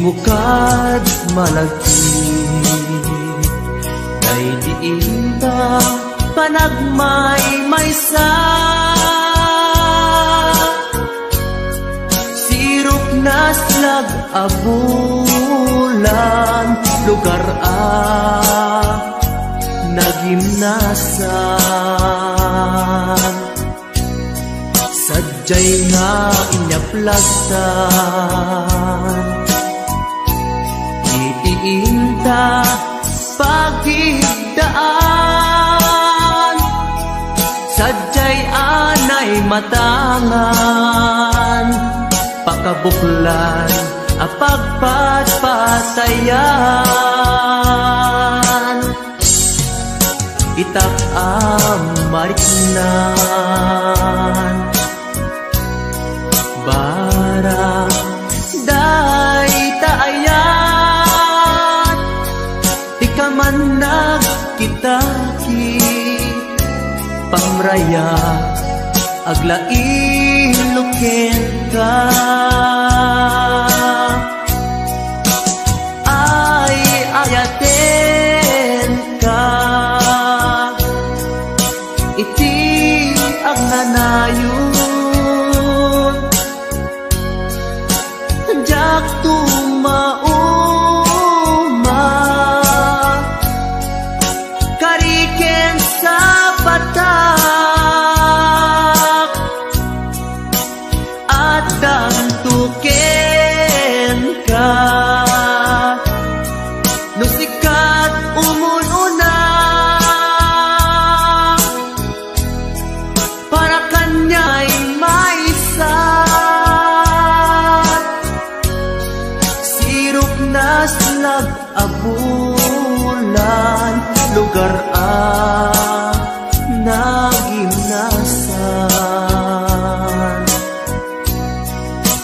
mukad malagi kay diin ta panagmay-maysa. Sirok naslag abulan lugar nagimnasan. Sadyay nga inyaplagtan itiinta pagigdaan. Sadyay anay matangan pakabuklan apagpatpatayan. Itak mariknan bara day taayat di ka man nagkitaki pamraya aglain ka. Ay ayaten ka iti agnanayon jak tumauma kariken sa patak at dantuken ka no sikat umununa para kanya'y maysa. Sirok naslag abulan lugar nagimnasan.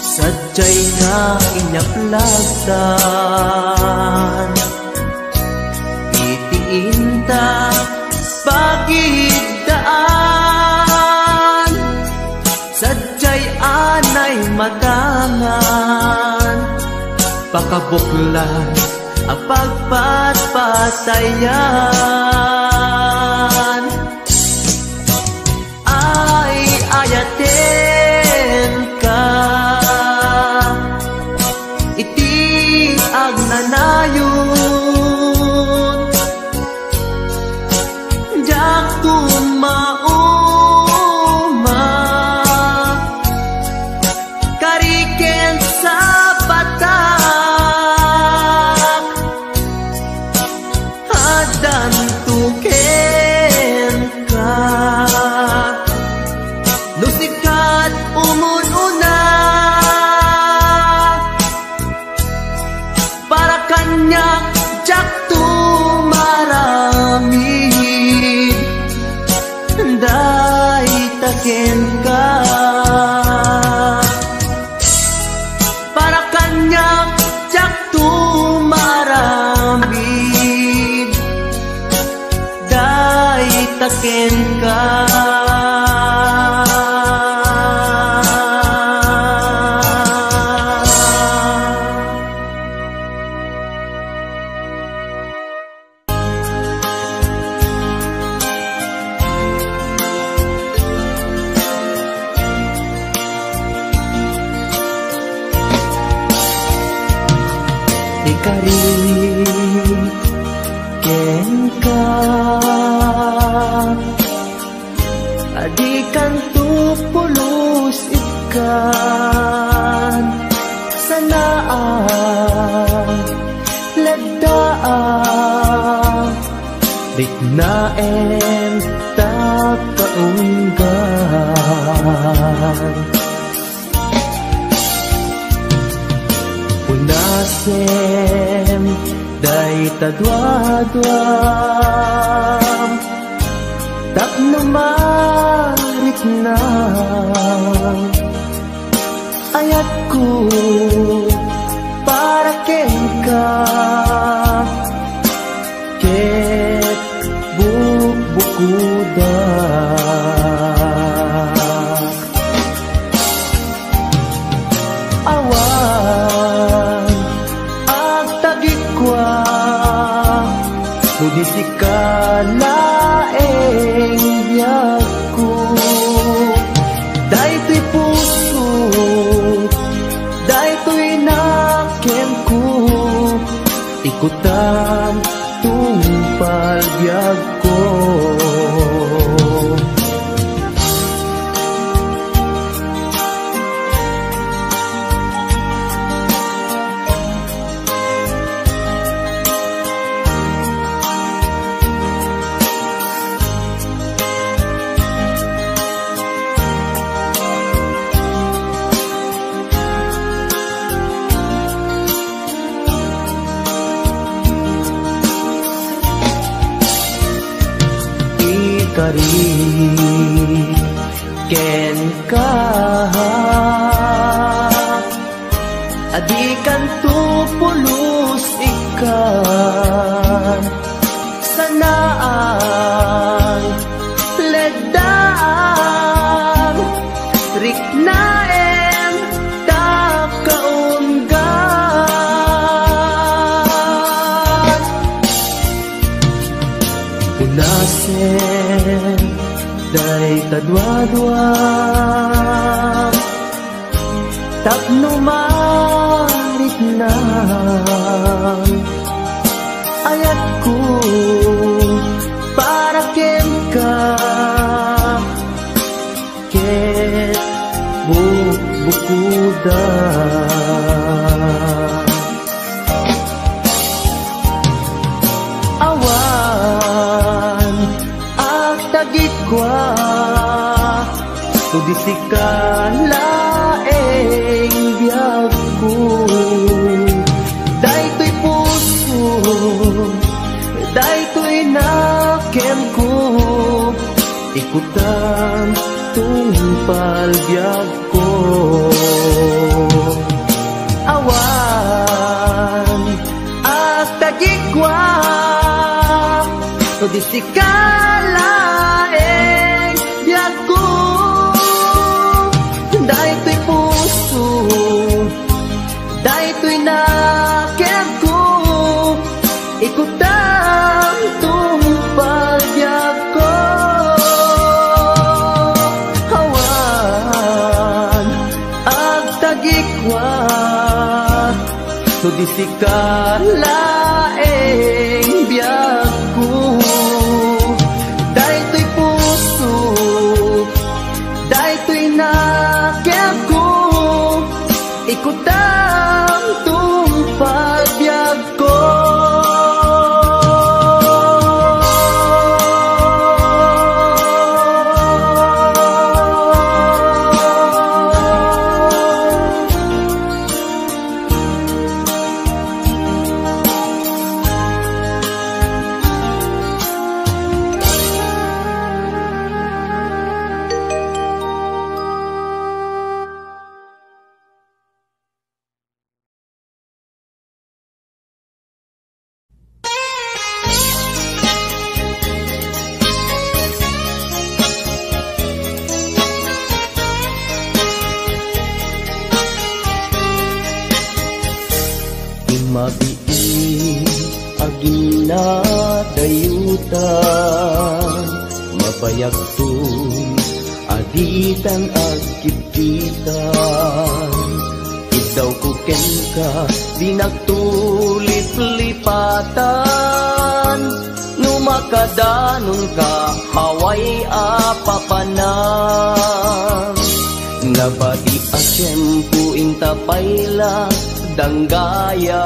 Sadyay nga inyaplagtan itiinta pagigdaan. Sadyay anay matangan pakabuklan apagpatpatayan. Ay ayaten ka iti agnanayon jak tumauma kariken sa patak adan tuken ka no sikat umununa para kanya jak tumaramid day taken ka para kanya jak tumaramid day taken ka. Kariken ka adikan tupulos ikan sanaan ladaan dignaen takaunggan. Unasem day tadwadwam tapno marit na ayat ko para ken ka ket bukbukudak awan ikutan tung palbiag ko. Kari ken ka adikan tu pulus ikan sanaan ledang riknaen takaungan unasen day tadwa-dwa tapno marit na ayat ko para ken ka ket bukuda awan at tagit kwa tudisikan laeng biyag ko daytoy puso daytoy nakem ko ikutan tung palbiag ko awan at tagikwa tudisikan laeng biyag ko daytoy puso daytoy nakem ko ikutan tung palbiag ko awan ag tagikwa tudisikan laeng biyag ko daytoy puso daytoy nakem ko ikutan tung palbiag ko. Mabiin agina dayutan mabayagtun aditan agkititan idaw ko ken ka di nagtulip-lipatan numakadanon ka haway apapanan nabadi asyempu intapayla danggayan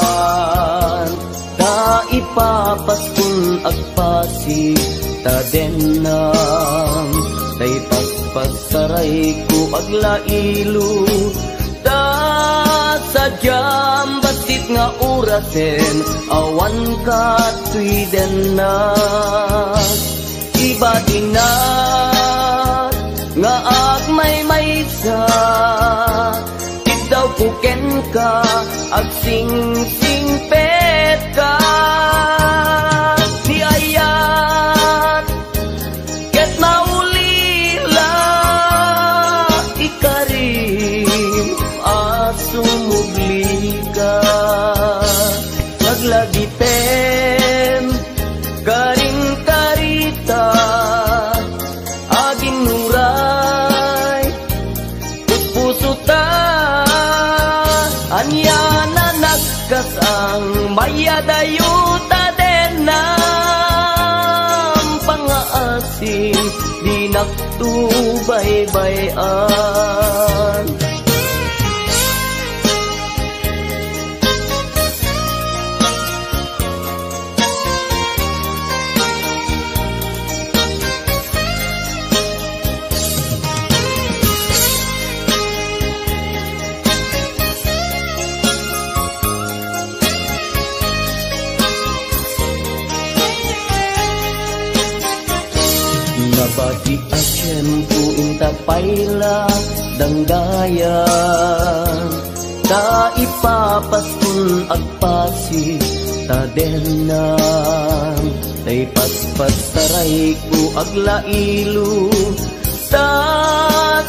ta ipapaskun agpasi tadenam tay pagpagsaray ko aglailo ta sadyam basit nga urasen awan ka tuidenas iba dinat nga agmay-maysa daw puken ka ag sing-singpet ka di ayat ket maulila ikarim asumugli ka maglagipem karing karita aging nuray puso ta anya na nagkasang mayadayo nagtubaybayan. Nabati asyempu inta paila danggayan, ta ipapaskun agpasi tadenan, tay paspas taray ko aglailu, ta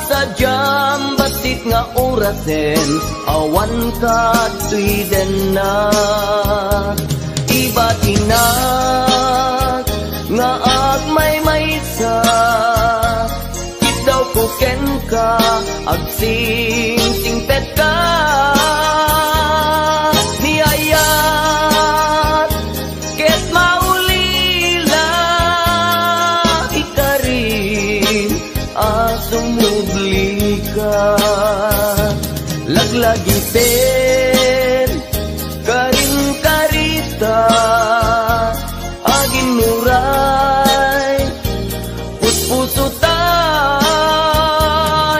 sadyam basit nga orasen, awan ka tuiden na, ibatinak nga agmay-maysa, daw ko ken ka, agsing-singpet ka, niyayat, ket maulila, ikarin, asumubli ka, laglagi pen, karin karita, agin muray, puspusutan,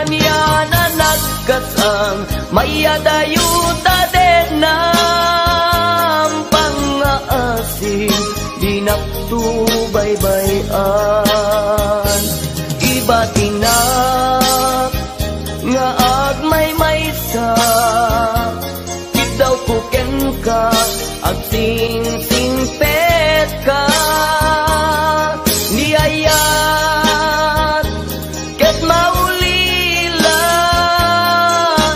yan na nagkasang, mayadayuta din ng pang-aasin, di nagtubaybayan, ibatinak, nga agmay-maysa, daw kuken ka, agsing-singpet ka, niyayat, ket maulila,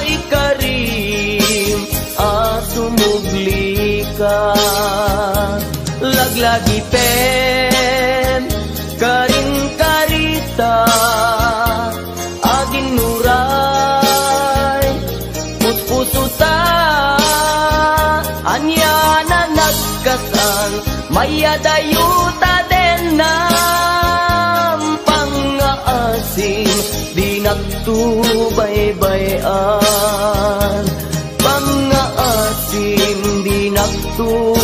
ikarim, asumugli ka, laglagi pen, karin karita, agin nuray, puspusuta, anya na nagkasang, mayadayuta din ng pang-aasin, di nagtubaybayan, pang-aasin, di nagtubaybayan.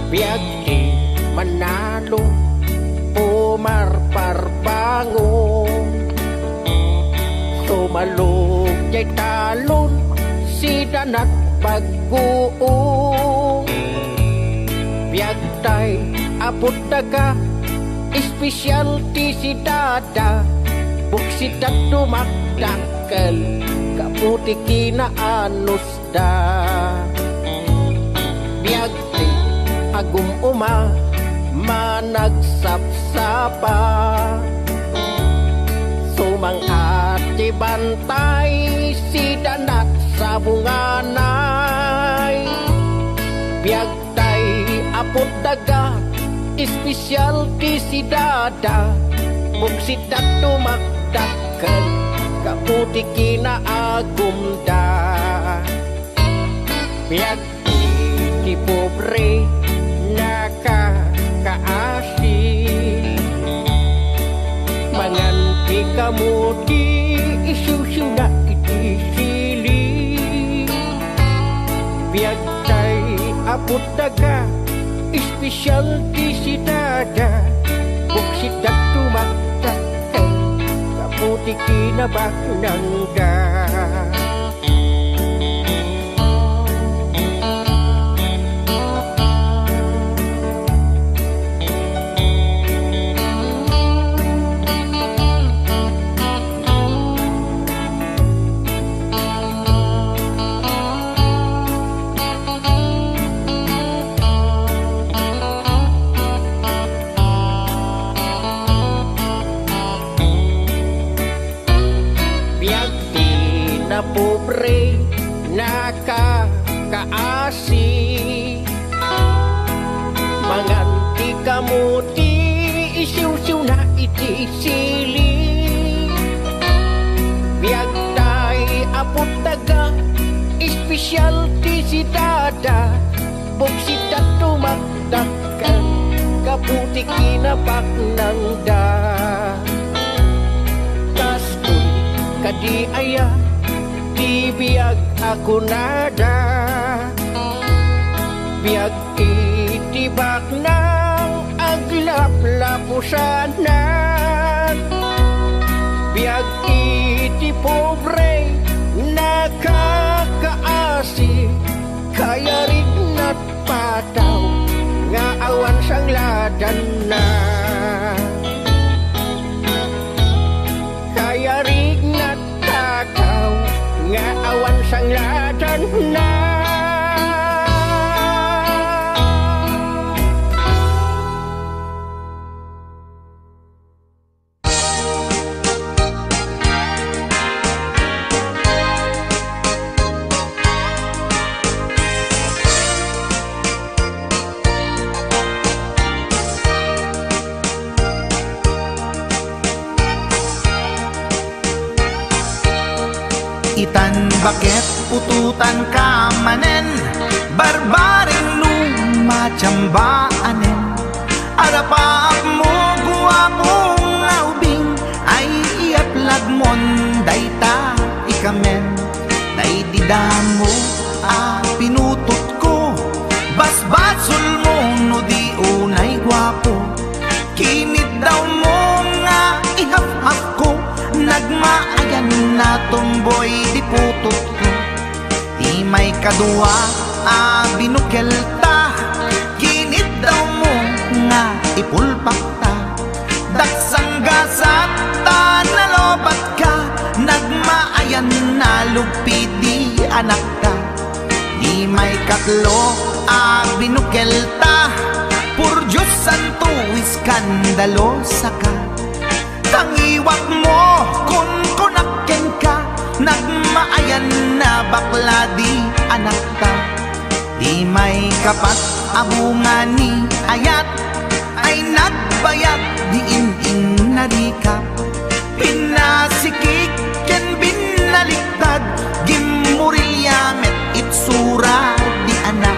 Biag di manalo umarparbango, sumalog jay talon si danat pag-uong. Biag tay abot daga specialty si dada, buksidat dumakdakkel kaputi kinaanos da. Biag di agum uma managsapsapa, sumang-ati bantay si danat sa bunganay. Biag tay apot daga specialty si dada, buksidat tumakdakkel kaputi kinaagum da. Biag di pobre nakakaasi, manganti kamu di isu-isu na itisili. Biag tay apot daga specialty si dada, buksidat tumakdakkel kaputi kinabagnangga. Pobre nakakaasi, manganti kamu di isiw-siw na itisili. espesyal ti si dada, buksita tumakdakan, kaputi kinapak ng da. Kastoy kadi aya, di biyag ako nada. Biyag itibak ng aglap-lapusanan, biyag iti pobre nakakaasi, kaya rin na't pataw nga awan sang ladan na. Kaya rin na't pataw nga awan sang ladan na. Itan bakit ututan ka manen, barbaring lumachambaanen. Arapaak mo guwapong aubing, ay iaplag mon dayta ikamen. Day didamo pinutot ko, basbasul mo no di unay guwapo. Kinid daw mo nga ihap-hap ko, nagmaayan na tomboy di putot ko. Di may kadua binukelta, kinid daw mo nga ipulpak ta. Daksang gasat ta nalobat ka, nagmaayan na lugpi di anak ka. Di may katlo binukelta, pur Diyos santo iskandalosa ka. Tangiwak mo kung kunakken ka, nagmaayan na bakla di anak ka. Di may kapat abungan ni ayat, ay nagbayad di in narikap. Pinasikik ken binaliktad, gimurilya met itsura di anak.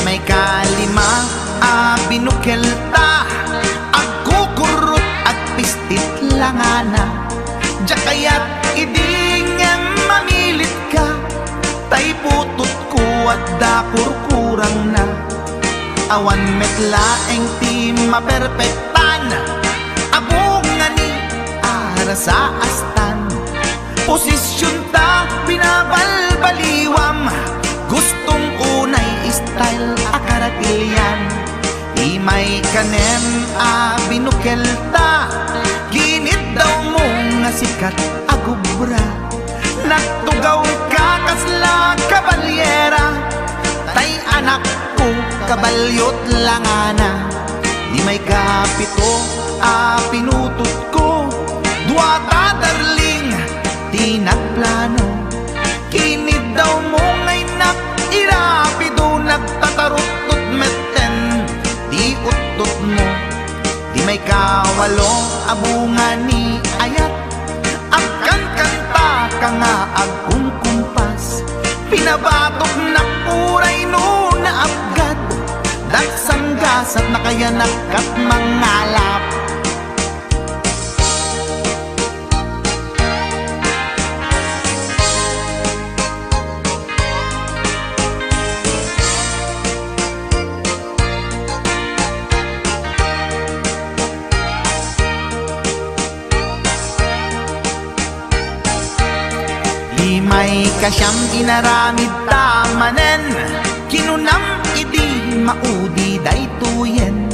May kalima binukelta, agkukurot at pistit langana. Jakayat idingem mamilit ka, tay putot ko at dakurkurang na. Awan metlaeng ti maperpektan, abungan ni ara sa astan. Posisyon ta binabalbaliwam, gustong unay style akaratilyan. Di may kanem binukelta, ginit daw mo nga sikat agubra. Nagtugaw ka kasla kabalyera, tay anak ko kabalyot langana. Di may kapito pinutot ko, duwata darling di nagplano. Kinid daw mo ngay irapido, nagtatarot-tot meten di utot mo. Di may kawalo abungan ni ayat, agkan kanta ka nga agkung kumpas. Pinabatok na puray no na abgad, daksang gasat na kaya nakat mangalap. May kasyam inaramid tamanen, kinunam idi maudi daytoyen.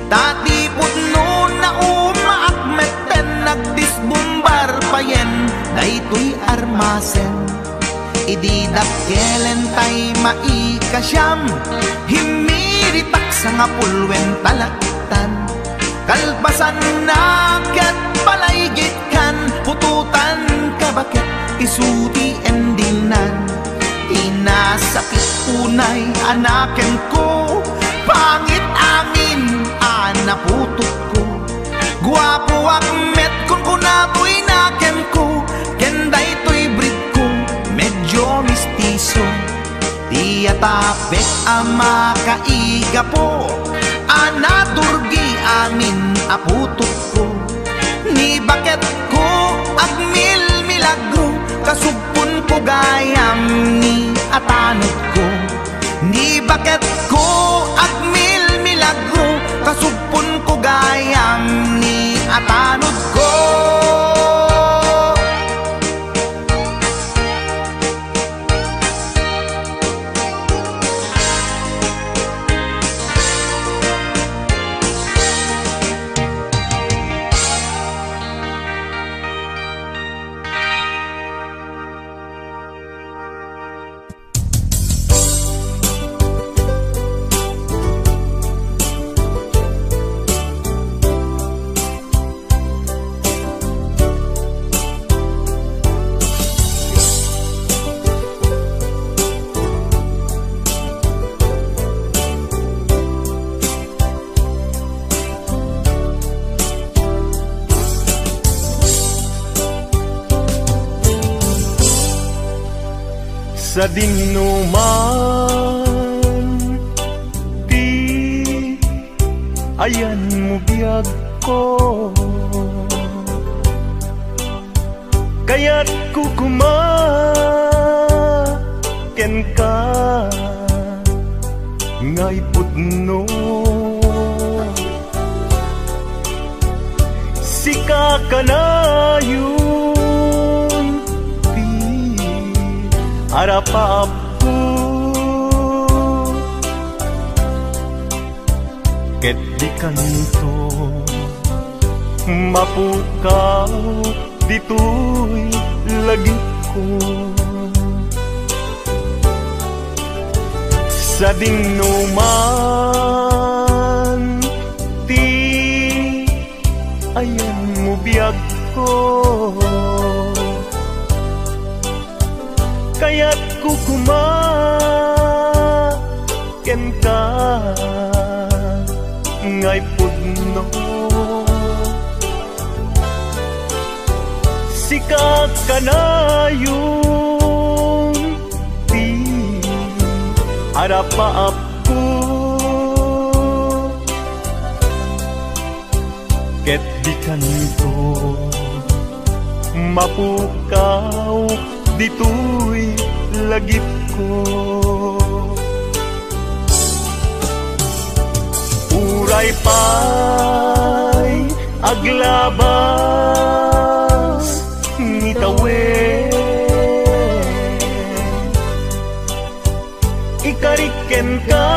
Tati putno na umaakmeten, nagdisbumbar payen daytoy armasen. Idi dakkelen tay maikasyam, himiritak sa nga pulwen talaktan. Kalpasan na ket palaygit kan, baket isuti endinan. Inasakit unay anaken ko, pangit amin anaputok ko. Guwapo akmet kun kunatoy naken ko, kenday to'y brit ko, medyo mistiso. Tiyatapek ama kaiga po, anaturgi amin aputok ko. Ni baket ko agmil milagro, kasupon ko gayam ni atanod ko. Ni baket ko agmil milagro, kasupon ko gayam ni atanod ko. Sa dinuman di ayan mo biyag ko, kaya't kukumaken ka ngay putno. Sika ka na yun harapap ko, ket di kanto mapukaw dito'y lagi ko. Sa dinuman ti ayan mo biyag ko, kaya't kukumaken ka ngay pudno. Sikat ka na yung di harapaap ko, ket di kanto mapukaw dito'y lagip ko. Uray pa'y aglabas ngitawen, ikariken ka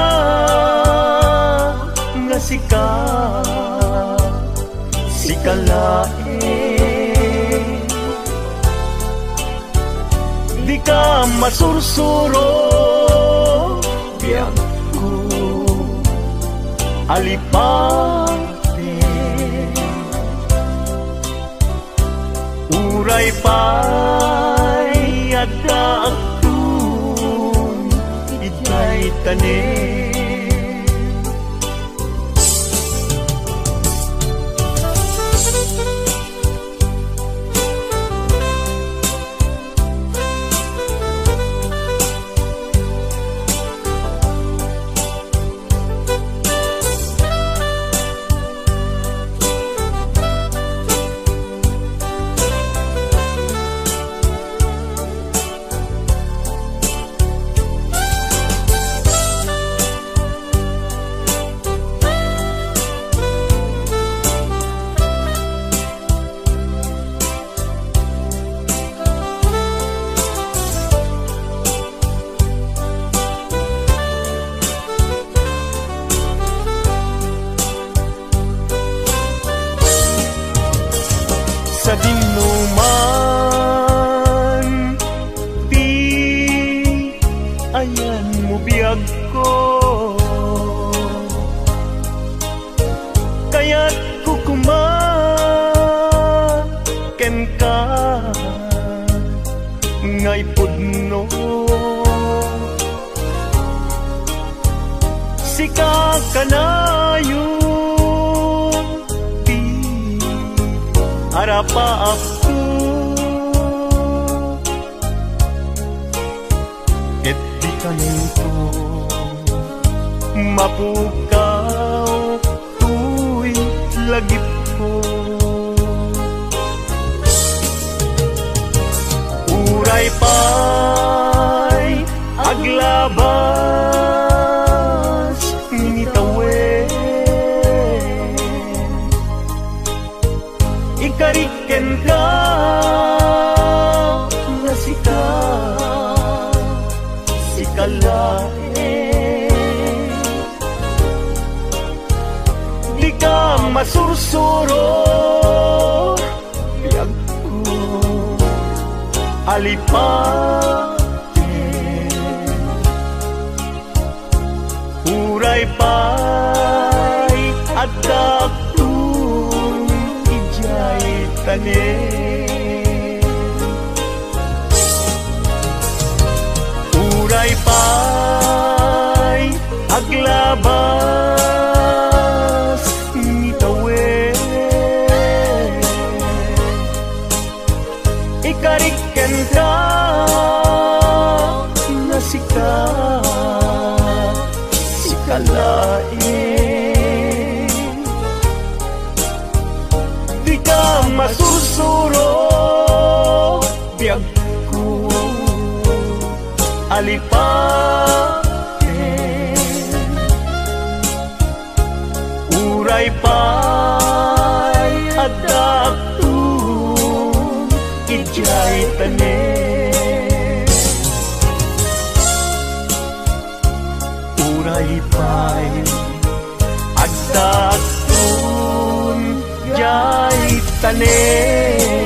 nga sikalaen. Di ka masursuro biyak ko alipate, uray pa'y adda akun itay tanen. Sa dinuman di ayan mo biyag ko, kaya't kukumaken ka kanayon di arapa ako et di kanento mapukaw tuy lagip ko uray pa'y aglabas nitawen ikariken ka na sikalaen di ka masursuro biyag ko alipaten uray pa'y adaktung ijay tanen uray pa'y aglabas nitawen ikariken ka na sikalaen di ka masursuro biyag ko alipaten uray pa'y adaktung ijay tanen uray pa'y adaktung ijay tanen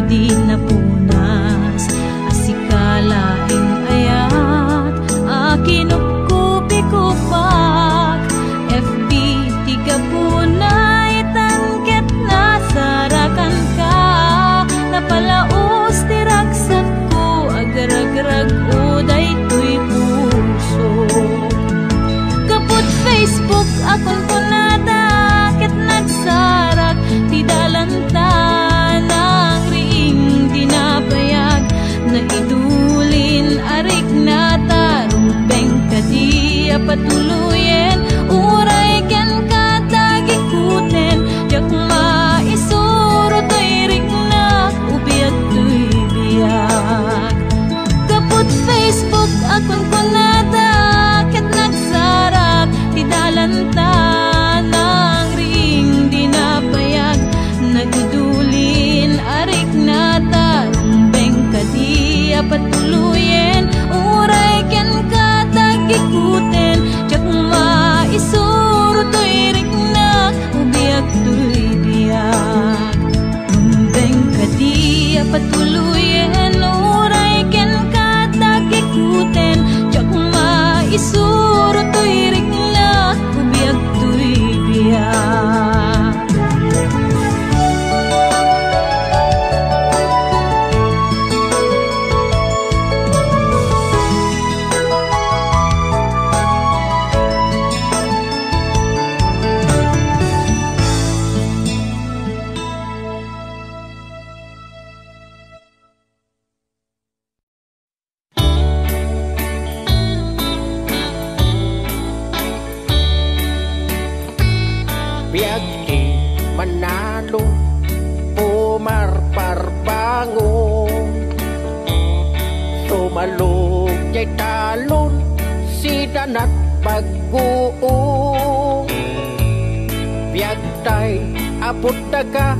di napunas asikala patuluyen uray ken katagikuten jak maisuro to'y riknak ubiyak to'y biyak numbeng kadi patuluyen uray ken katagikuten jak maisuro to'y riknak ubiyak to'y biyak. At pag-uong biyagtay apot daga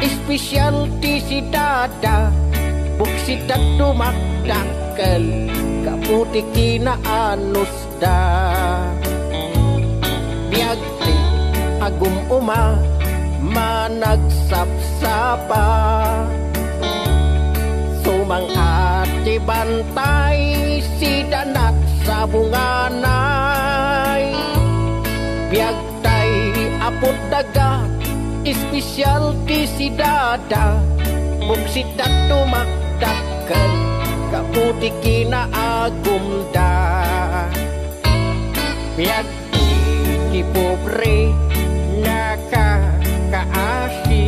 espesyal ti si dada buksit at tumakdakal kaputi kinaanos da biyagti agum uma managsapsapa sumang ati bantay si danat sa bunganay biyagtay apot daga espesyal ti si dada buksit at tumakdakal kaputi kinaagumda biyagti ti pobre nakakaasi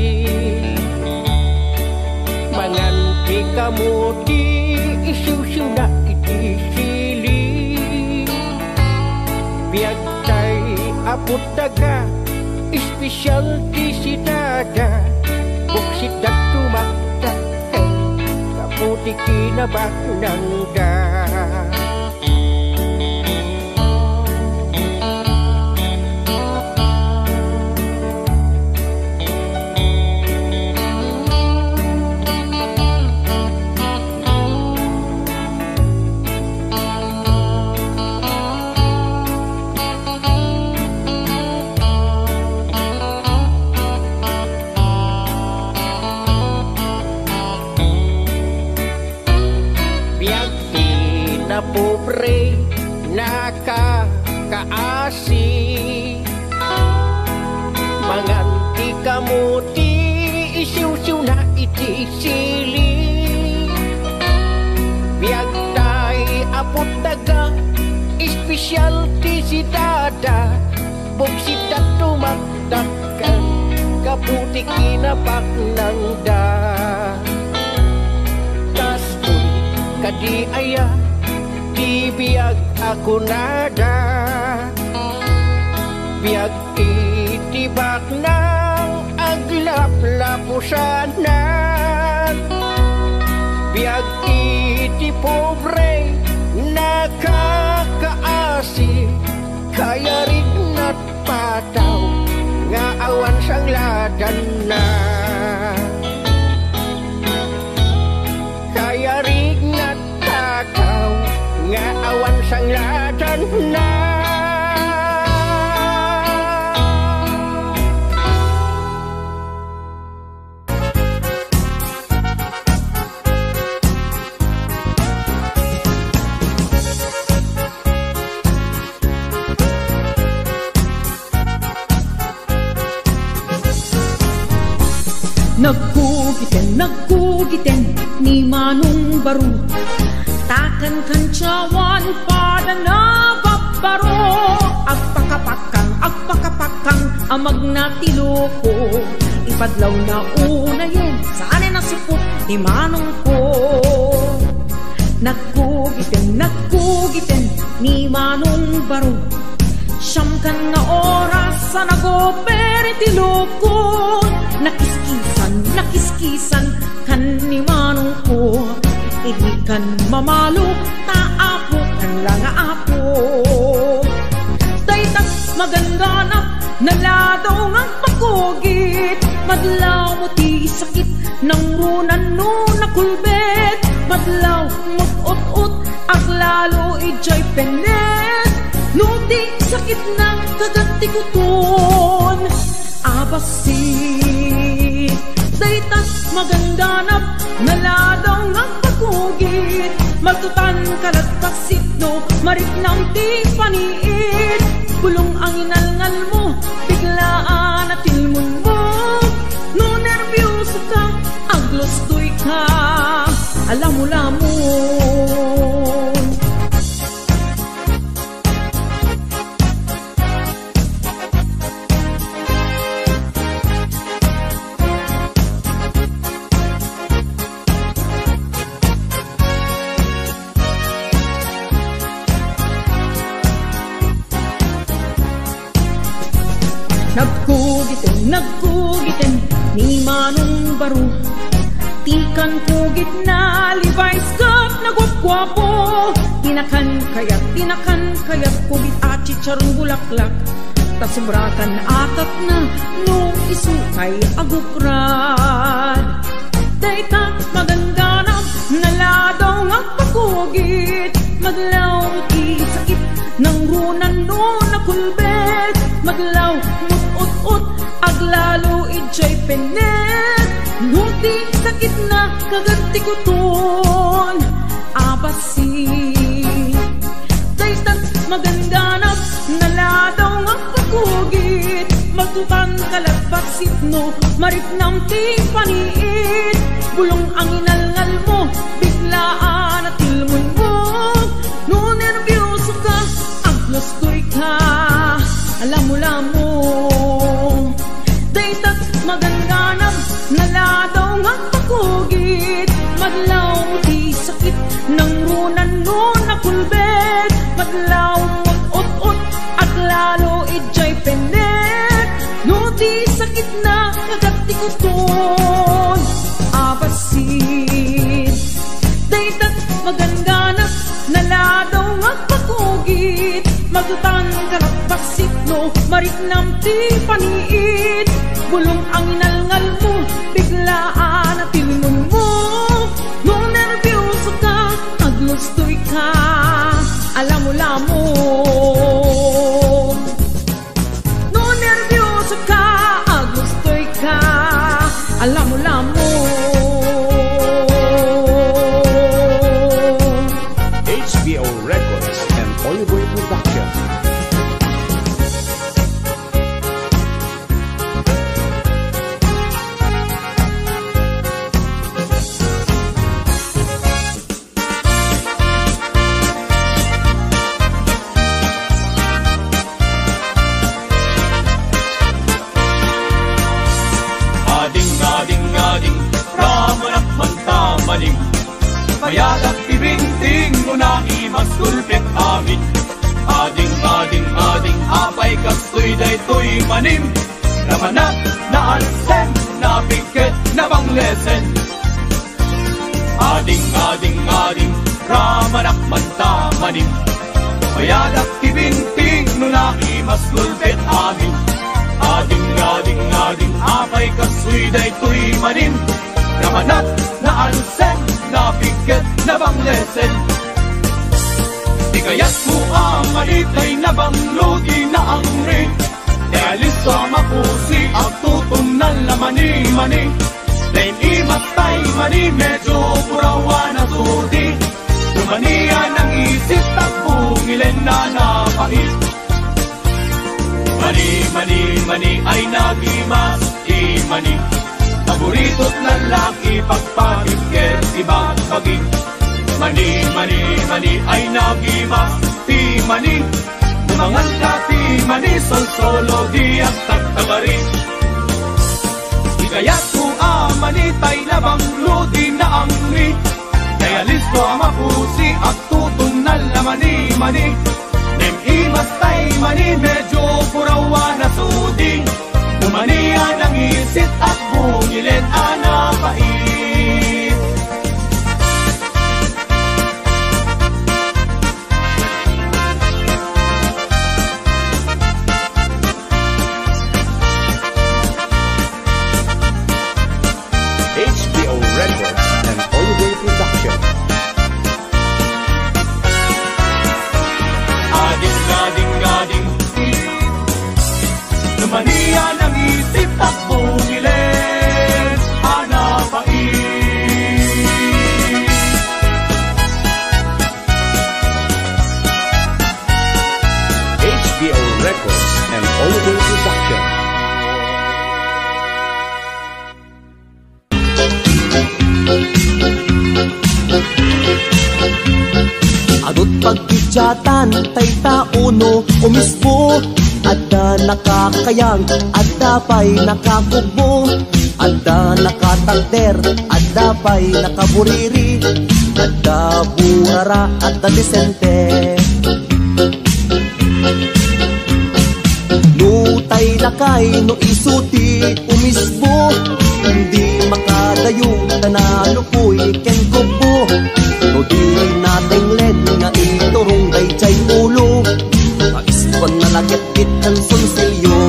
manganti kamuti isusu na iti biyagtay apot daga espesyal ti si dada buksit at tumakdakal kaputi kinabaknangda pobre nakakaasi manganti kamuti isiw-siw na iti sili biyagtay apot daga espesyal ti si dada buksit at tumakdakal kaputi kinabaknangda kastoy kadi aya biyag ako nada biyag itibak ng aglap-lapusanan biyag iti pobre nakakaasi kaya rin at pataw nga awan sang ladan na kaya rin at takaw nga awan sang ladan na Nagkugiten ni Manong Baro takan kancawan pada nababaro agpakapakang amag na tiloko ipadlaw na una yen saan na sipot ni Manong ko nagkugiten ni Manong Baro siyam kan nga oras sa nagopere tiloko nakiskisan kan ni Manong ko ikan mamalo taapo kan lang apo daytag maganganap naladaw ng pagkugit madlaw mo ti sakit ng runan no nakulbet madlaw aglalo ijay penet, no di sakit ng kaganti kuton. Abasit, daytas magandanap, naladaw ng pagkugit, magtutan kalat pasit no, marit ng ti paniit. Bulong ang inalngal mo, biglaan at tilmon mo, no nervyoso ka, aglostoy ka, alam mo lamon. Nagkugitin ni Manong Baro, tikan kugit na Levi's cup na gwap-gwapo. Tinakan kayat kugit at chicharong bulaklak, tasumbratan atat na nung isukay agukrad. Dayta maganda na naladaw nga pagkugit, maglaw sakit ng runan no na kulbet, maglaw mut-ut-ut aglalo ijay penet, nuti sakit na kaganti kuton. Abasit, daytan maganda na naladaw nga pagkugit, magtutan kalagpasit no, marit ng ting paniit. Bulong ang inalngal mo, biglaan at tilmon mo, no nervyoso ka, aglostoy ka, alam mo lamon. Daytat maganganap, naladaw nga pagkugit, madlaw di sakit ng runan no na kulbet, madlaw mag-ut-ut at lalo ijay penet, no di sakit na kagati kuton. Abasit, daytat maganganap, naladaw nga pagkugit, magtutan karapaksit no, marit ng ti paniit. Bulong ang inalngal mo, biglaan at tilmon mo, no nervyoso ka, aglostoy ka, alam mo lamon. No nervyoso ka, aglostoy ka, alam mo lamon. HBO Records and Oliboy Production. Mayadak ibinting mo na imaskulpit amin. Ading, apay kastoy daytoy manim, namanat na alsen, na piket na banglesen. Ading, ramanak manta manim. Mayadak ibinting mo na imaskulpit amin. Ading, apay kastoy daytoy manim, namanat na alsen, na piket na banglesen. Di kaya't mo amanitay na banglodi na ang rin, kaya liso mapusi ang tutom na lamani-mani. Lain imatay mani, medyo purawan na tudi, lumanian ang isip takbungilen na napait. Mani ay nagimas imani, paborito't lalaki pagpagigger ibang paging. Mani ay nagimas ti mani, umangan ka ti mani, sol-solo di at tagtabari. Di kaya't mo amanitay na banglodi na angri, kaya listo mapusi at tutong na lamani-mani. Nem imas tay mani, medyo purawan na sudi, lumanian ang isit at bungilen anapait. HBO Records and Oliboy Production. jatan tay tauno umisbo. Adda nakakayang, adda pa'y nakakugbo. Adda nakatagder, adda pa'y nakaburiri. Adda burara, adda disente. Nutay lakay no isuti umisbo. Hindi makadayo tanalukoy ken kubo. No di nating len nga iturong dayjay ulo. Maiswan na lagit ng sonsilyo.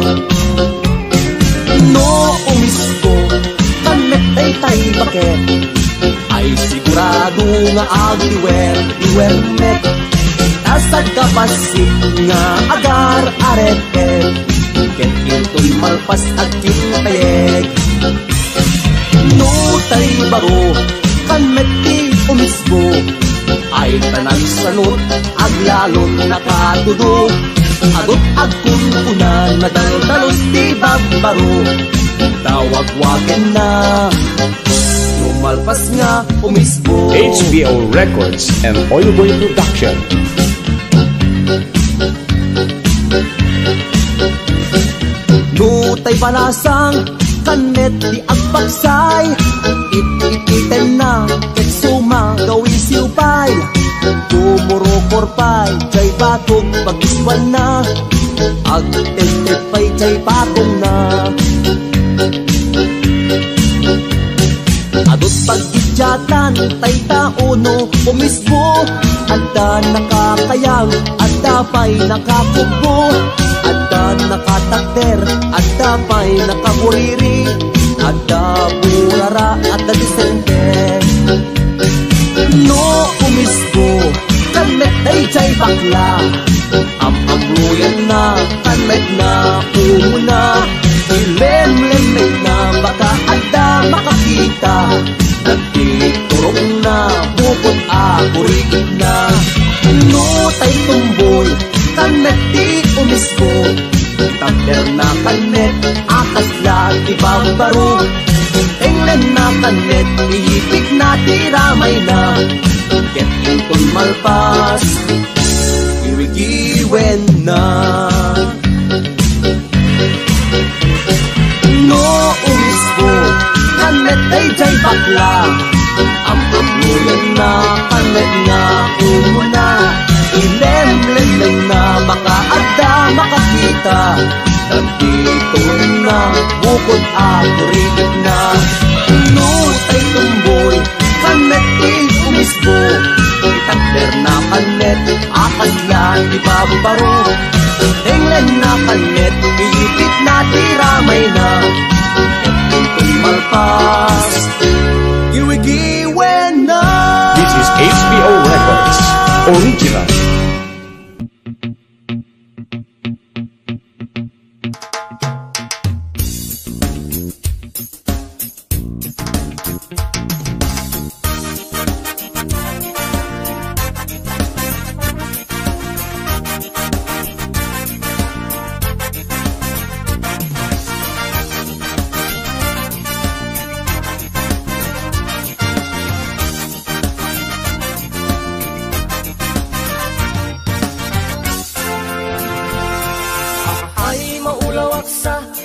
No umisbo kamet ay tay baket. Ay sigurado nga agdiwer met. Asad kapasik nga agar aretet. Ket intoy malpas at kinpayeg. No tay baro kamet di umisbo. Ay tanan sanot aglalon nakatudo. Agot agkununan nadaldalos di bagbaro. Tawag-wagen na lumalpas nga umisbo. HBO Records and Oilboy Production. Nutay palasang kanet di agbaksay. It-ititen na ket suma gawin siupay. Tumuro korpay jay batog pagiswan na. Agtentet pay jay patong na. Adot pagkidyatan tay tauno umisbo. Adda nakakayang, adda pa'y nakakugbo. Adda nakatakder, adda pa'y nakaburiri. Adda burara, adda disente. No umisbo kamet ay jay bakla. Amluyan na kamet na umuna. Ilem-lemeg na baka adda makakita. Nagtiturong na bukod akuriit na. No tay tumboy kamet di umisbo. Takder na kanet akas lang ibabaro. Englen na kanet ihipik na tiramay na. Ket inton malpas irigiwen na. No umisbo kanet ay jay bakla. Amluyan na kanet na umuna. Ilem-lemeng na baka adda makakita. Nagtitun na bukod akuriit na. No tay tumboy kanet di umisbo. Takder na kanet akas lang ibabaro. Englen na kanet iipit na tiramay na. Ket malpas irigiwen na. This is HBO Records Original.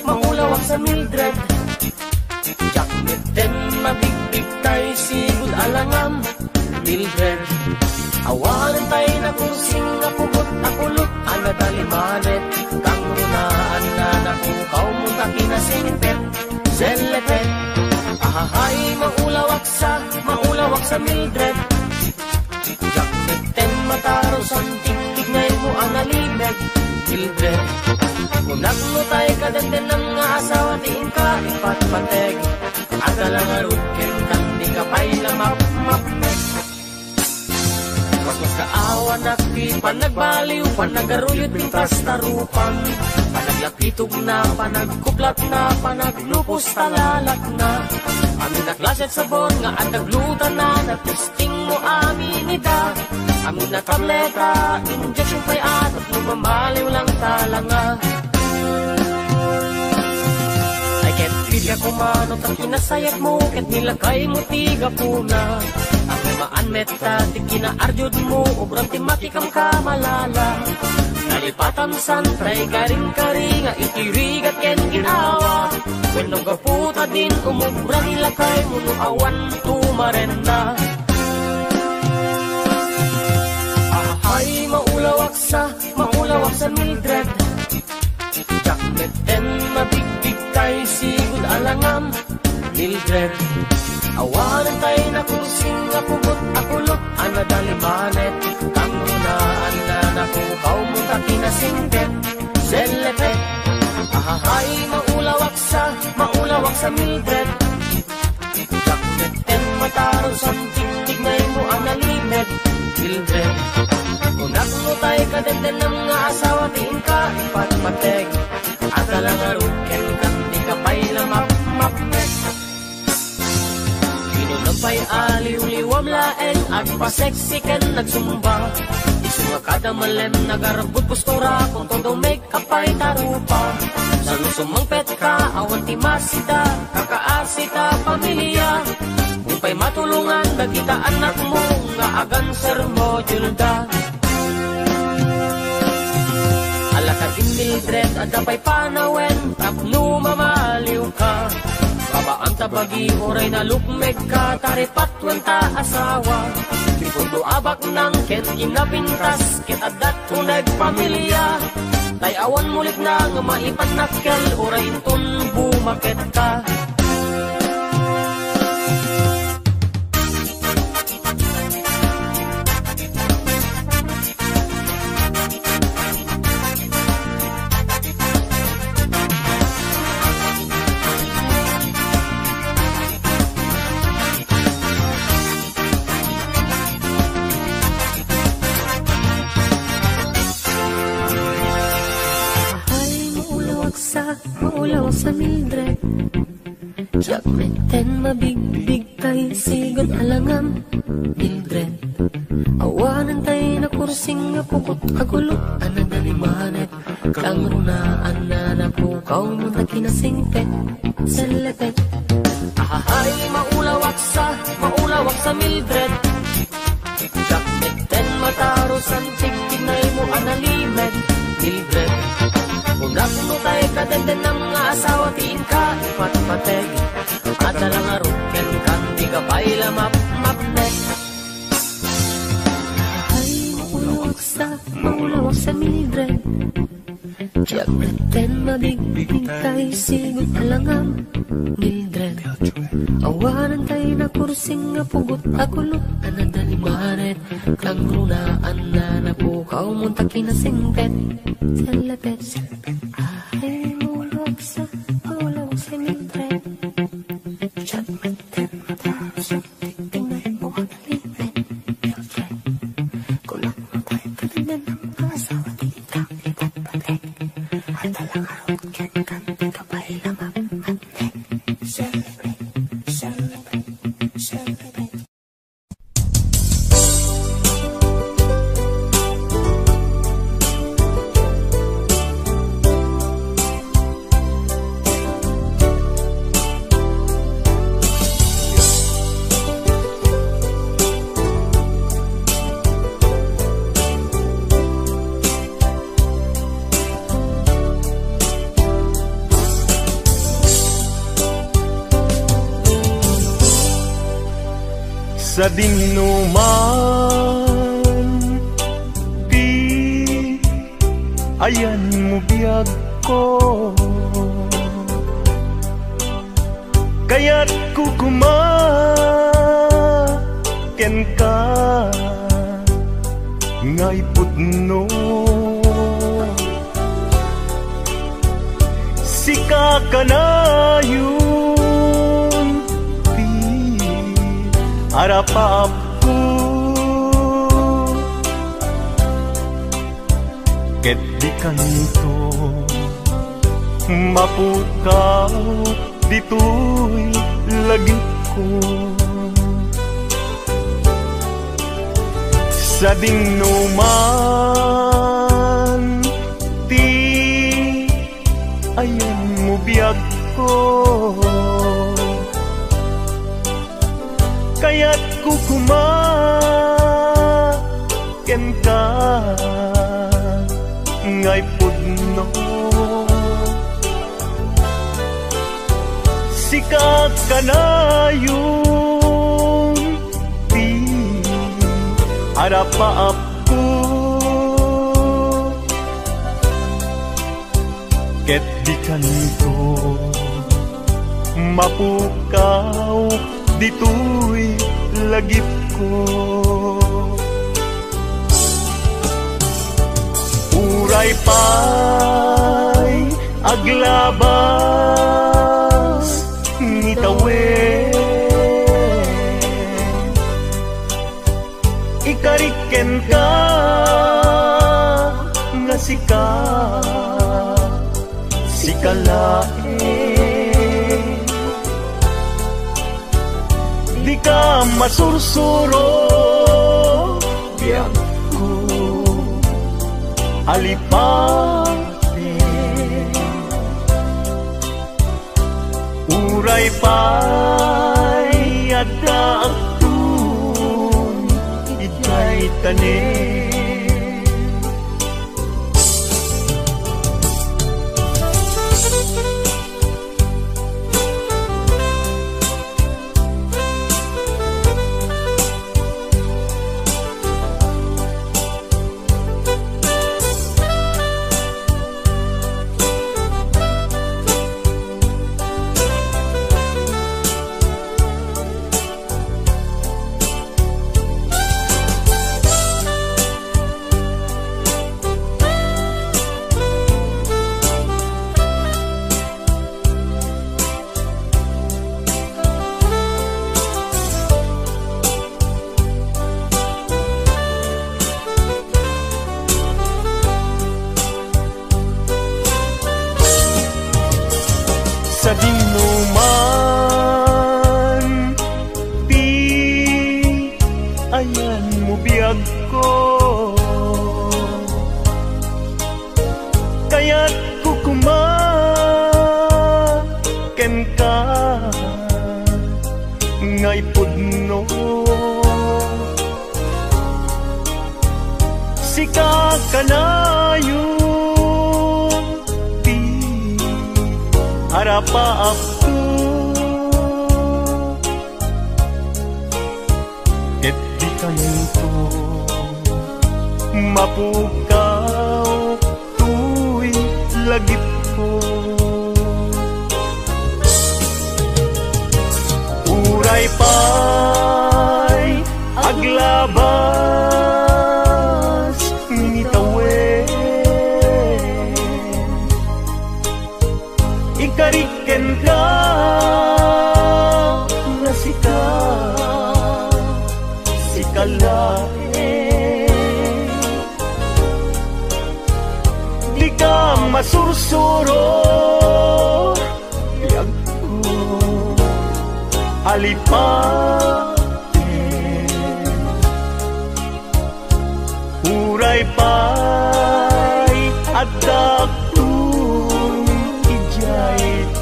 Maulawak sa Mildred. Jakmet den mabigbig tay sigud alangam. Mildred awalan tay na kusing nga pugot akulot. Ana dalimanet kang runaan na nakukaw mo takinasingpet. Zelepet ahahay maulawak sa Mildred. Jakmet den mataro santik ngay mo ang alibet. Mildred unak mo tayo kadagdan ng nga asawa tiin ka ipatpateg. Adalang arut ken kang di ka pa'y lamap-mapmek. Mas kaawa nakpi panagbaliw panagaruyot ng prastarupan. Panaglapitog na panagkuplat na panaglupos talalak na. Amin naklaset sabon nga at naglutan na. Nagtisting mo amin ida. Amin na tableta injection pa'y atot lumambaliw lang talanga. Bigla kumanot ang kinasayat mo. Ket nilagay mo tiga po na. Ang meta ti kinaarjud mo obram ti makikam ka malala. Nalipatan santay karing-karing itirigat ken ginawa. When nagaputa din umubra nila kay muno awan tumarenda. Ay maulawak sa Mildred. Jacket and mabigbig kay sigud alangam Mildred. Awanan tayo na kursing apugot akulot anadalimanet. Kangunaan na nakukaw mo takinasingket Selepet. Ay maulawak sa Mildred. Jacket and mataro sa tigtignay mo ang nalimet Mildred. Unak mo tayo kadenden ng nga asawa tiin ka ipatmateg. At alang aruken kan di ka pa'y lamap-mapnek. Pay aliw-liwam laeng agpa-sexy ken nagsumba. Isu nga kada malem nagarbut postura kung todo make-up ay tarupa. Sa lusumang pet ka awan ti masita kakaasita pamilya. Kung pa'y matulungan dagita anak mo nga agan sermo julda. Alaka din Mildred ada pa'y panawen tapno mamaliw ka. Babaan tabagi oray na lukmeg ka taripat wanta asawa. Pipundo abak ng ket inapintas ket adat uneg pamilya. Tay awan mulit na nga maipanakkel oray intun bumaket ka. Maulaw sa Mildred. Jackmenten mabigbig tay sigod alangam Mildred. Awanan tay na kursing apukot agulot anadalimanet. Kang runaan na napukaw mo na kinasingpet Selepet. Ay maulawak sa Mildred. Jackmenten mataro sa tigtignay mo analimed Mildred. Unak mo tayo kadenden ng nga asawa tiin ka ipatpateg. At alang aruken kan di ka pa'y lamap-mapnek. Ay maulawak sa Mildred. Jackmeten mabigbig kay sigud alangam Mildred. Awanan tayo na kursing apugot akulot anadalimanet. Kang runaan na napukaw mo takinasingpet Selepet. Ay maulawak sa Mildred. Jackmeten mataro sa tigtignay mo analimet Mildred. Kulang mo tayo kadenden ng mga asawa tiin ka ipatpateg. At alang aruken kan di ka pa'y lamap-mapnek. Selepet. Sa dinuman di ayan mo biyag ko, kaya't kukumaken ka ngay putno. Sika ka na yun harapap ko, ket di kanto mapukaw dito'y lagip ko. Sa dinuman ti ayan mo biyag ko, kaya't kukumaken ken ka ngay pudno sikat kanayong di arapaap ko ket di kanto mapukaw dito'y lagip ko uray pa'y aglabas ngitawen ikariken ka nga sikalae di ka masursuro biyak ko alipate uray pa'y adda aktun itay tanin sa dinuman di ayan mo biyag ko kaya't kukumaken ka ngay pudno sika kanayo arapaap ko ket di kanto mapukaw tuy lagip ko uray pa'y aglabas ngitawen ikariken ka nga sikalae di ka masursuro biyag ko alipate uray pa'y adda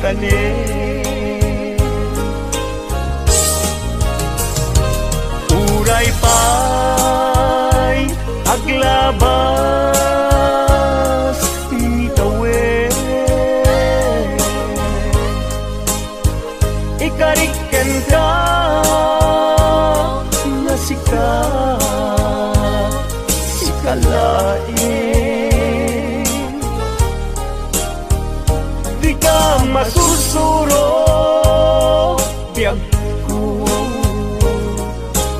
tanin uray pa'y aglabas ngitawen ikariken ka nga sikalae di ka masursuro biyag ko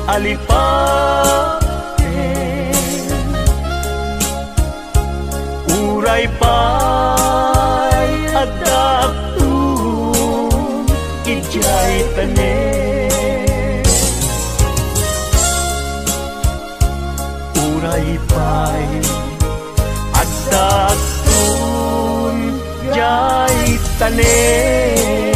alipate uray pa'y adda aktun ijay tanin uray pa'y adda aktun jay tanin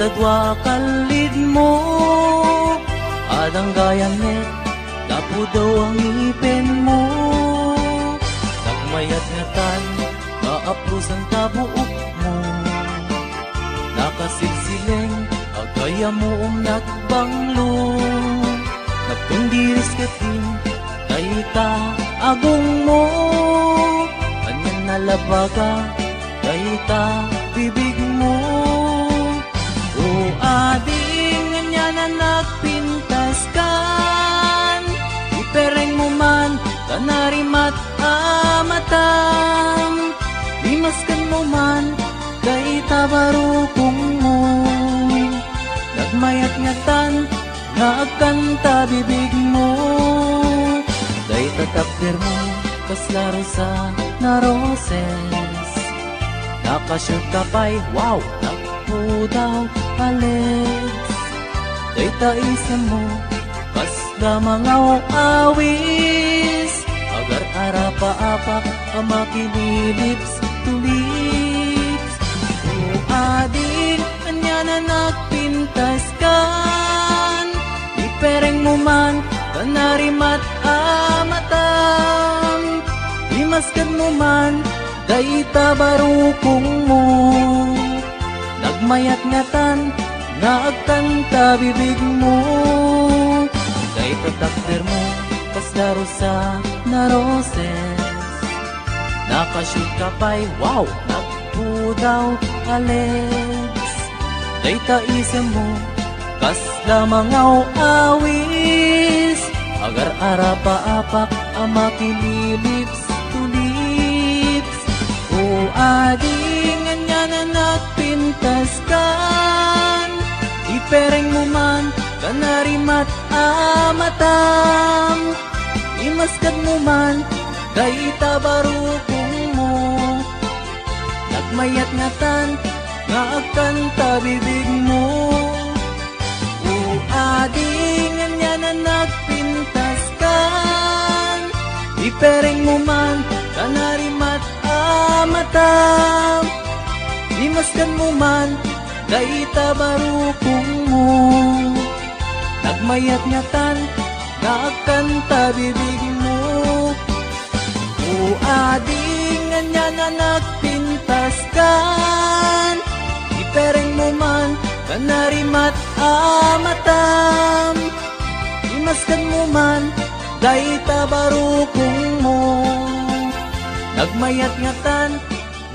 tadwa kalid mo. Adang gayamet, dapo daw ang ipin mo. Nagmayat nga tan, kaapros ang tabuok mo. Nakasilsileng, agaya mo nagbanglo. Nagtundiris katin, kayta agong mo. Kanyan nalabaga, kayta bibig mo. O ading nga na nagpintas kan, ipereng mo man, kanarimat amatam. Limaskan mo man, kayta barukong mo. Nagmayat nga tan, nagkanta bibig mo. Day tatakder mo, kaslaro sa naroses. Nakashoot ka pa'y, wow, nakpo daw alex. Day taisan mo, kasla mga awis. Agar arapa-apak, amakililips to lips. O ading, kanya na nagpintas kan. Ipereng mo man, kanarimat amatam. Limaskan mo man, dayta barukong mo. Nagmayat ngatan, nagkanta bibig mo. Dayta takder mo, kaslaro sa naroses. Nakashoot ka pa'y, wow, nakpo daw alex. Dayta isem mo, kasla mga awis. Agar arapa-apak, amakililips to lips. O ading nga na nagpintas kan. Ipereng mo man, kanarimat amatam. Imaskad mo man, dayta barukong mo. Nagmayat ngatan, nga agkanta bibig mo. O ading nga na nagpintas kan. Ipereng mo man, kanarimat amatam. Limaskan mo man, dayta barukong mo. Nagmayat ngatan, nagkanta bibig mo. O ading nga na nagpintas kan. Ipereng mo man, kanarimat amatam. Imaskan mo man, dayta barukong mo. Nagmayat ngatan,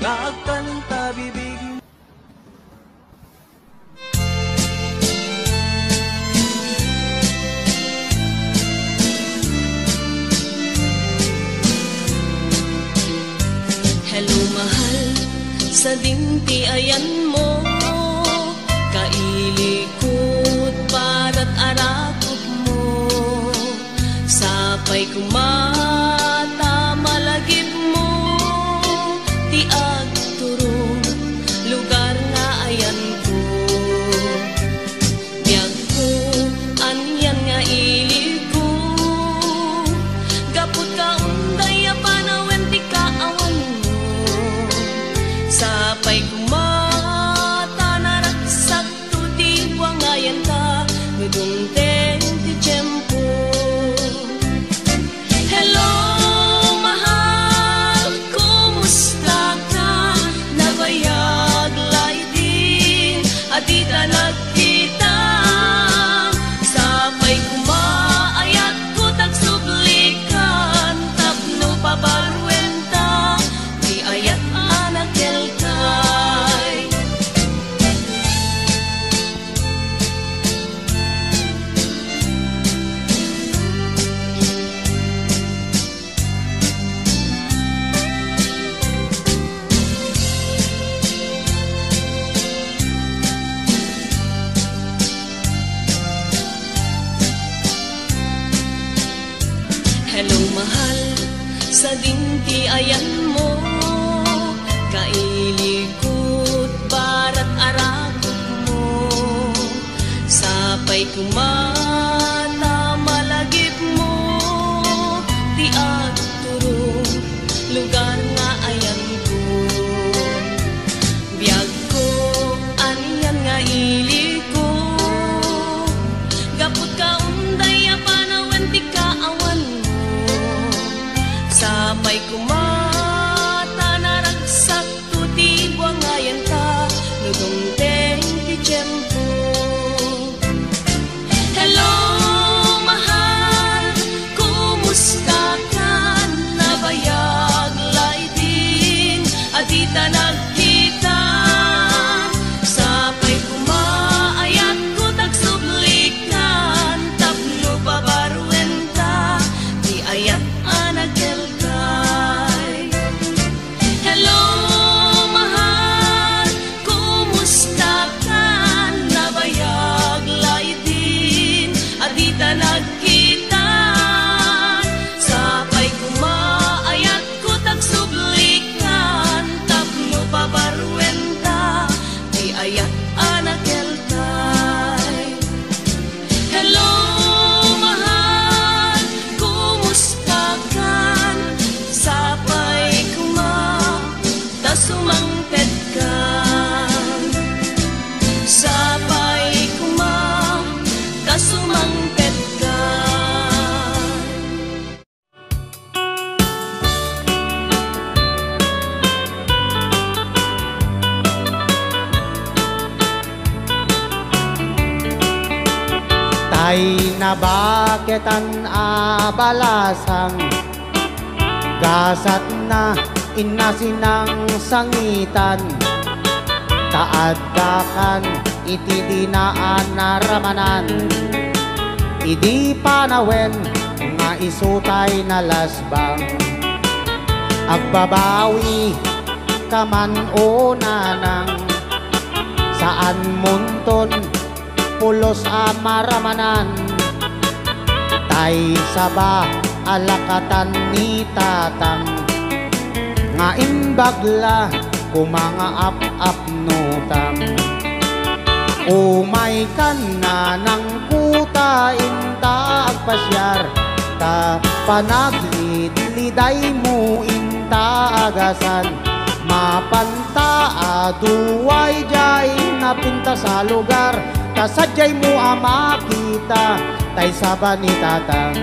nagkanta bibig mo. Hello mahal, sa dinti ayan mo. Kailikot para't arakot mo. Sapay kumata malagip mo. Tiag turong lugar nga ayan ko. Biyag ko, anyan nga ilig ko. Gapot ka unday apanawen ti kaawan mo. Sapay kumata naraksak to di wangayan ka. Nudungteng ti tiyempo. Hello mahal, kumusta ka? Nabayag laiti, adita nagkita. Sapay kumaayat ko tagsublikan. Tapno pabarwenta, di ayat anak kelkay. Hello mahal, sa dinti ayan mo. Kailikot para't arakot mo. Sapay kumata malagip mo. Tiag turong lugar nga ayan ko. Biyag ko, anyan nga ili dumteng ti tiyempo. Hello, mahal, kumusta ka? Nabayag laidin, adita nagkita. Sapay kumaayat ko tagsublikan, tapno pabaruenta, di ayat anagelkay. Hello, mahal, kumusta ka? Nabayag laidin, adita nagkita. Sapay kumaayat ko tagsublikan, tapno pabaruenta, di ayat anagelkay. Hello, mahal, kumusta ka? Sapay tasumangped ka. Sapay tasumangped ka. Tay na baketan abalasang gasat na inasinang sangitan, taaddakan iti dinaan naramanan, idi panawen nga isutay na lasbang, agbabawi kaman o nanang, saan munton pulos amaramanan, tay saba alakatan ni tatang, nga imbagla kumanga ap nutang. Umay kan na ng kuta inta agpasyar, ta panagidliday mo inta agasan, mapanta aduway jay napinta sa lugar, ta sadyay mo amakita tay saba ni tatang.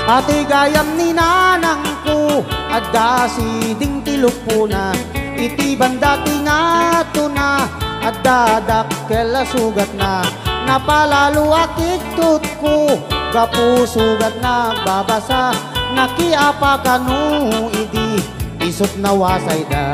Ati gayam ni nanang ko, adda si ding tilupuna, iti banda tingato na, adda dakkel sugat na, napalalo akik tut ko, gapu sugat na babasa, nakiapa kanu idi, isot na wasay da.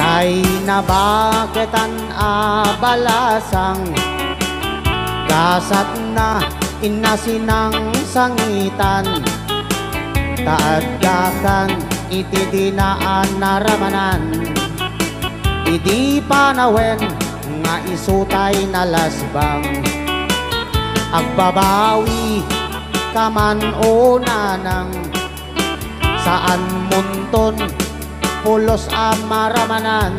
Tay na baketan abalasang gasat na inasinang sangitan, taaddakan iti dinaan naramanan, idi panawen nga isutay na lasbang, agbabawi kaman o nanang, saan munton pulos amaramanan,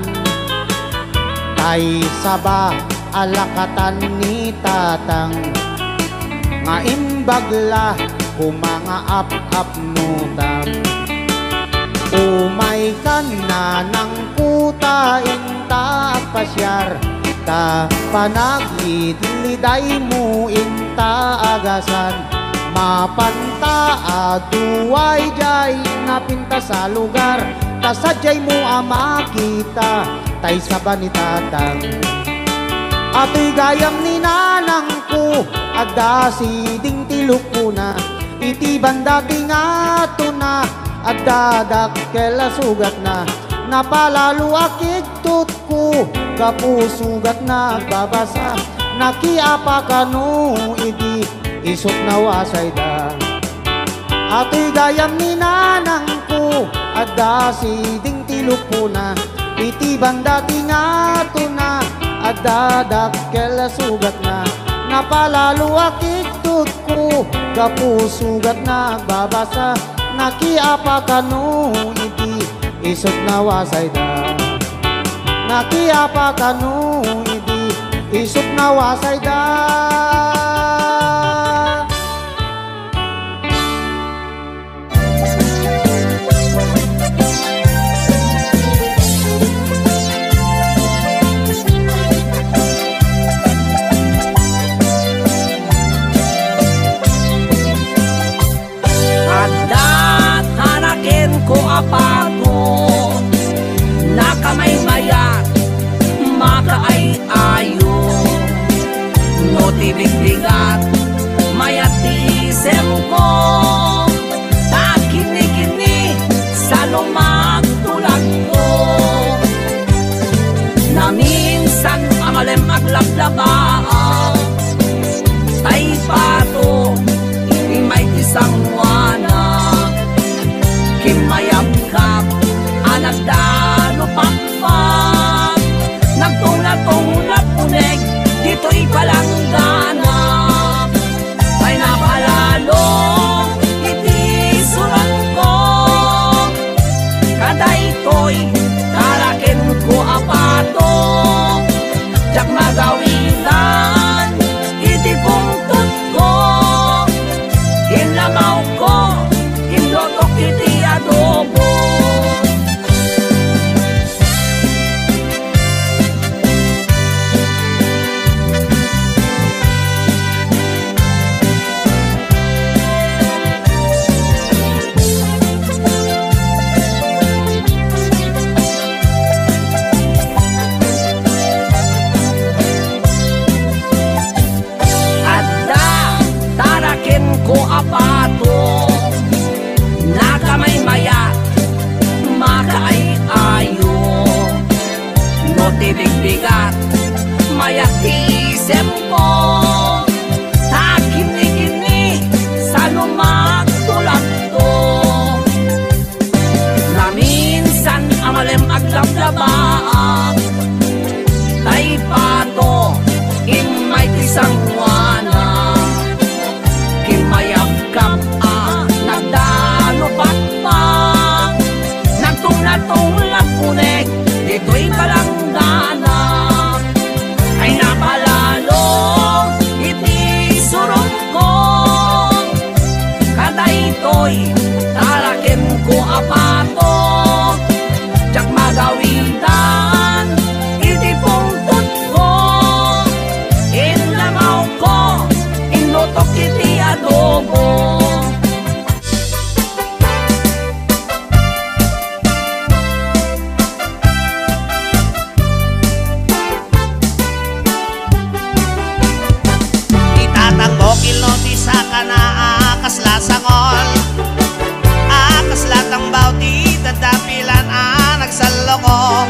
tay saba alakatan ni tatang, nga imbagla kumanga ap nutang. Umay kan na ng kuta inta pasyar, ta panagidliday mo inta agasan, mapanta aduway jay napinta sa lugar, ta sadyay mo amakita tay saba ni tatang. Ato'y gayam ni nanang ko, adda si ding tilupuna, iti banda tingato na, adda dakkel sugat na, napalalo akik tut ko, gapu sugat na babasa, nakiapa kanu idi, isot na wasay da. Ato'y gayam ni nanang ko, adda si ding tilupuna, iti banda tingato na, adda dakkel sugat na, napalalo akik tut ko, gapu sugat na babasa, nakiapa kanu idi, isot na wasay da. Nakiapa kanu idi, isot na wasay da. sangwana kimayagkap anak dano pakpak nagtong na punig dito'y palangganap ay napalalo iti surat ko kadaytoy taraken ko apato jak magawitan iti pungtot ko inlamaw ko inlotok iti adobo ko apato nakamay mayat makaay ayo no tibig-bigat mayat isem ko takini-kini sa lumagtulak to na minsan amalem aglablabaan tay pato imay tisang wana mayagkap nagdano patpak nagtong lapunek dito'y palangganap ay napalalo iti surong ko kadaytoy taraken ko apato jak magawitan iti pungtot ko inlamaw ko inutok iti adobo itatanggok iloti sa kanaa kasla sangol kaslatang bawti dadapilan nagsalokong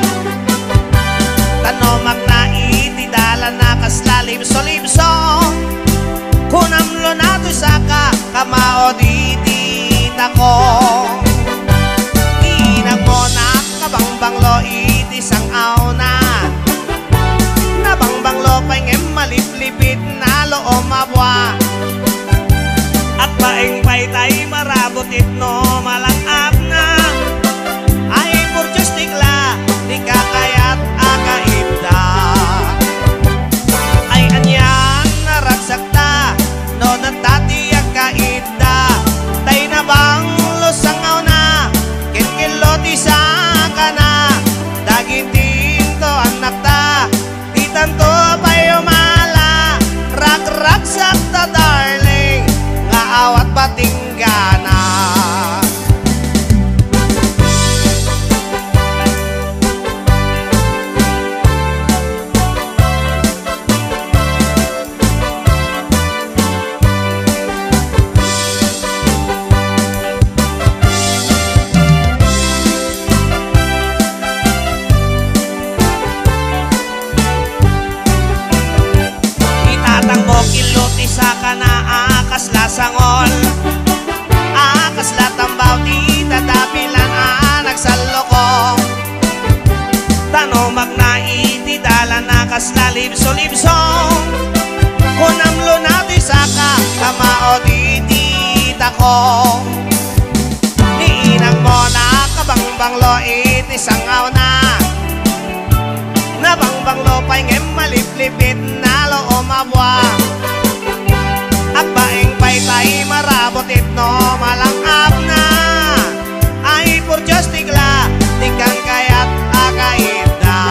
tanomak na itidalan na kasla libso-libso kunamlo na to saka kamao ditita ko inag mo na kabangbanglo iti sang auna nabangbanglo pa ngem maliplipit na loo mabwa at paeng paytay marabot itno malangap na ay purchastikla di kakayat akaibda ay anyan naragsakta no natatiyak kaida tay na bang lusangaw na kinkiloti sa kana dagitin to anak ta di tanto payo mala rak sakta darling nga awat patinggana iloti sa kanaa kasla sangol kaslatang bawti dadapilan nagsalokong tanomag na itidalan na kasla libso-libso kunamlo na ti saka kamao ditita ko niinag mo na kabangbanglo iti sangaw na nabangbanglo pa'y ngem maliplipit na loo mabwa at paeng paytay marabot itno malangap na ay purchastikla tingkang kayat akaida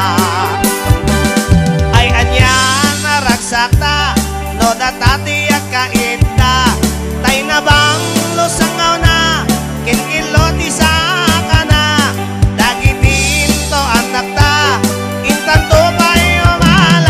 ay anyan naragsakta no datatiyak kaida tay na bang lusangaw na kinkiloti sa kana dagitin to anak ta intanto payo mahal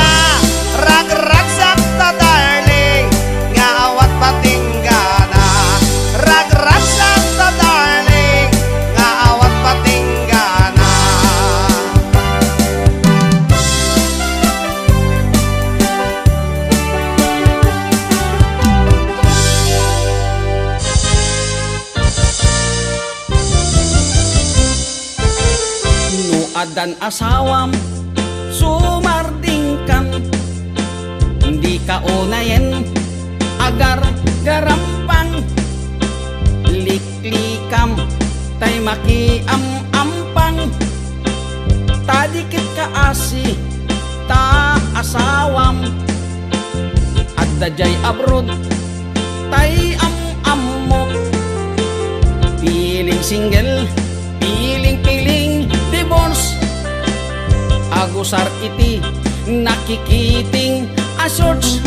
adan asawam sumardingkan, hindi ka unayen agar garampang, liklikam tay makiam-ampang, tadikit ka asi ta asawam, at dajay abroad tay am-ammo, piling single piling divorce, agusar iti nakikiting asorts,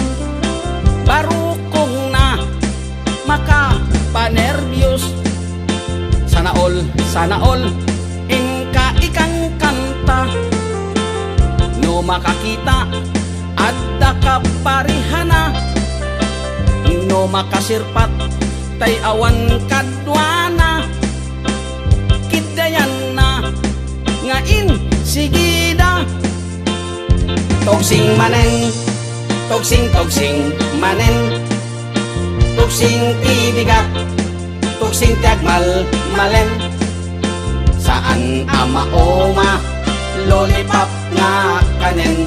barukong na makapanervyos, sana all ingka ikang kanta, no makakita adda ka parihana, no makasirpat tay awan kadwana, kidayan na ngain sigida, togsing manen, togsing manen, togsing tibigat, togsing tiagmal malen, saan ama-oma lollipop nga kanen,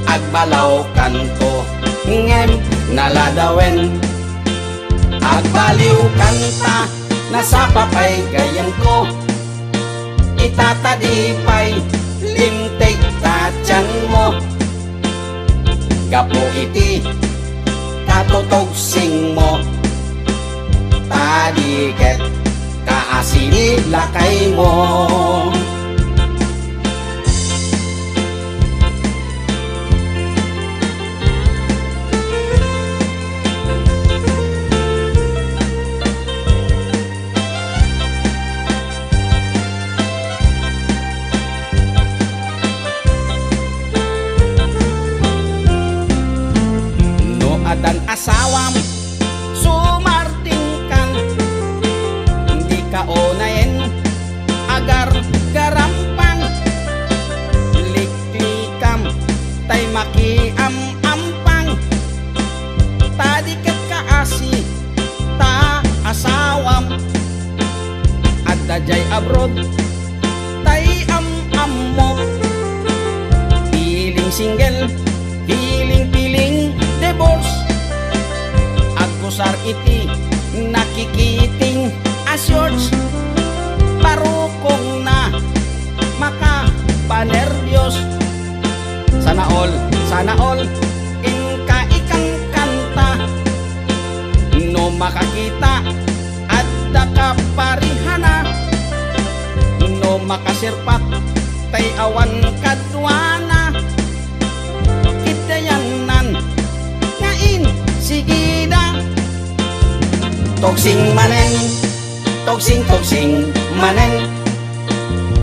agbalaw kanto ngem naladawen, agbaliw kanta nasapapay gayang ko, itatadipay limtig tatyan mo, gapo iti katotogsing mo, tadiket kaasini lakay mo. Adan asawam sumartingkan, hindi ka unayen agar garampang, liklikam tay makiam-ampang, tadiket ka asi ta asawam, at dajay abroad tay am-ammo, piling single piling divorce, agusar iti nakikiting asyors, parukong na makapanervyos, sana all ingka ikang kanta, no makakita adda ka parihana, no makasirpat tay awan kadwana, kidayanan ngain sigida, togsing manen, togsing manen,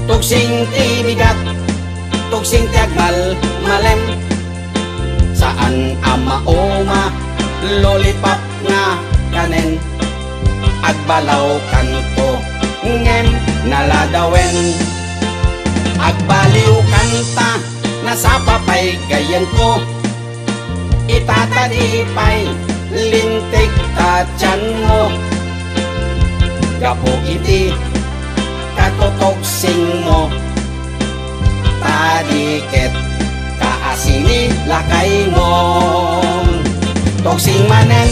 togsing tibigat, togsing tiagmal malem, saan ama-oma lollipop nga kanen, agbalaw kanto ngem naladawen, agbaliw kanta nasapapay gayan ko, itatadipay lintik tatyan mo, gapo iti katotogsing mo, tadiket kaasini lakay mo, togsing manen,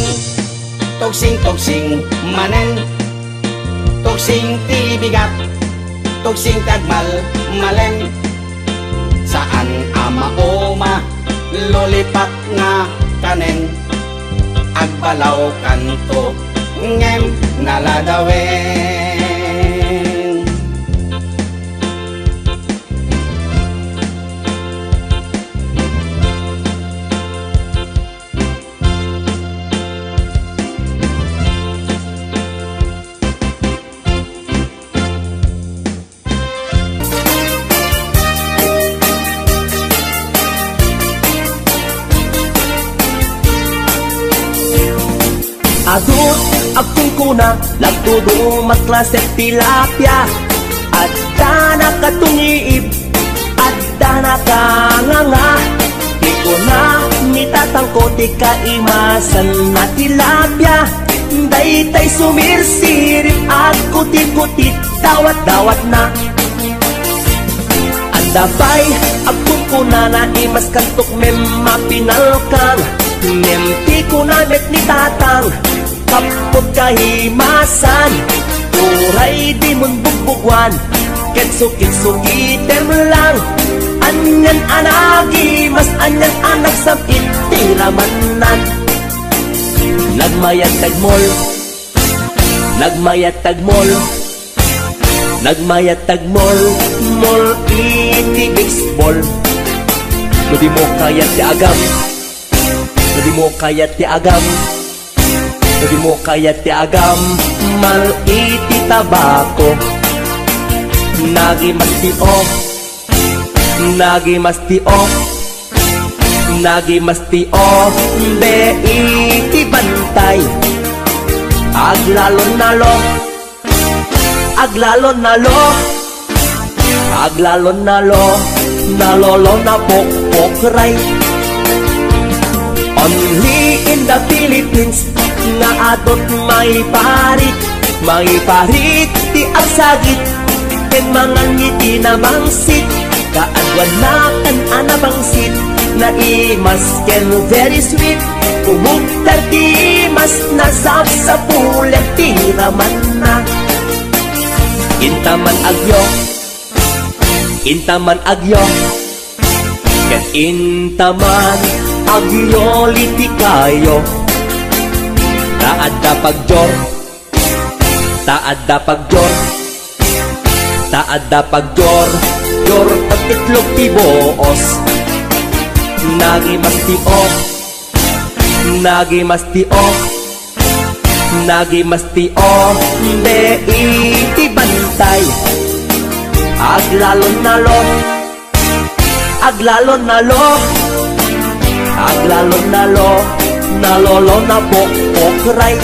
togsing manen, togsing tibigat, togsing tagmal malen, saan ama-oma lollipop nga kanen, agbalaw kanto ngem naladawen. Adus akong kuna lagtudo matlaset tilapia, at dana katungiib at dana kanganga, di ko na nitatangko di kaimasan na tilapia, daytay sumirsirip at kutit-kutit dawat-dawat na. Dapay akong kuna na imas kantok mem mapinalkang Nemti kuna met ni tatang kapot kahimasan Uray di mun bugbugwan Kitso item lang Anyan anagi mas anyan anak sa itiramanan Nagmayat tagmol Nagmayat tagmol Nagmayat tagmol Mol iti baseball No di mo kayat ti agam No di mo kayat ti agam No di mo kayat ti agam Mal iti tabako Nagi masti off Nagi masti off Nagi masti off Be iti bantay Aglalon nalo Aglalon nalo Aglalon nalo Nalolo na pokpokray Only in the Philippines Nga adot may parit ti agsagit Ken mga ngiti na bangsit Kaadwan na kan anabangsit Na imas ken very sweet Kumugtar ti imas na sa pulet tiraman na Intaman agyo Intaman agyo Ken intaman agyo liti kayo Taadda pagjor Taadda pagjor Taadda pagjor Jor pagtitlog ti boos Nagi masti off Nagi masti off Nagi masti off Be iti bantay Aglalon nalo Aglalon nalo Aglalon nalo Nalolo na pokpokray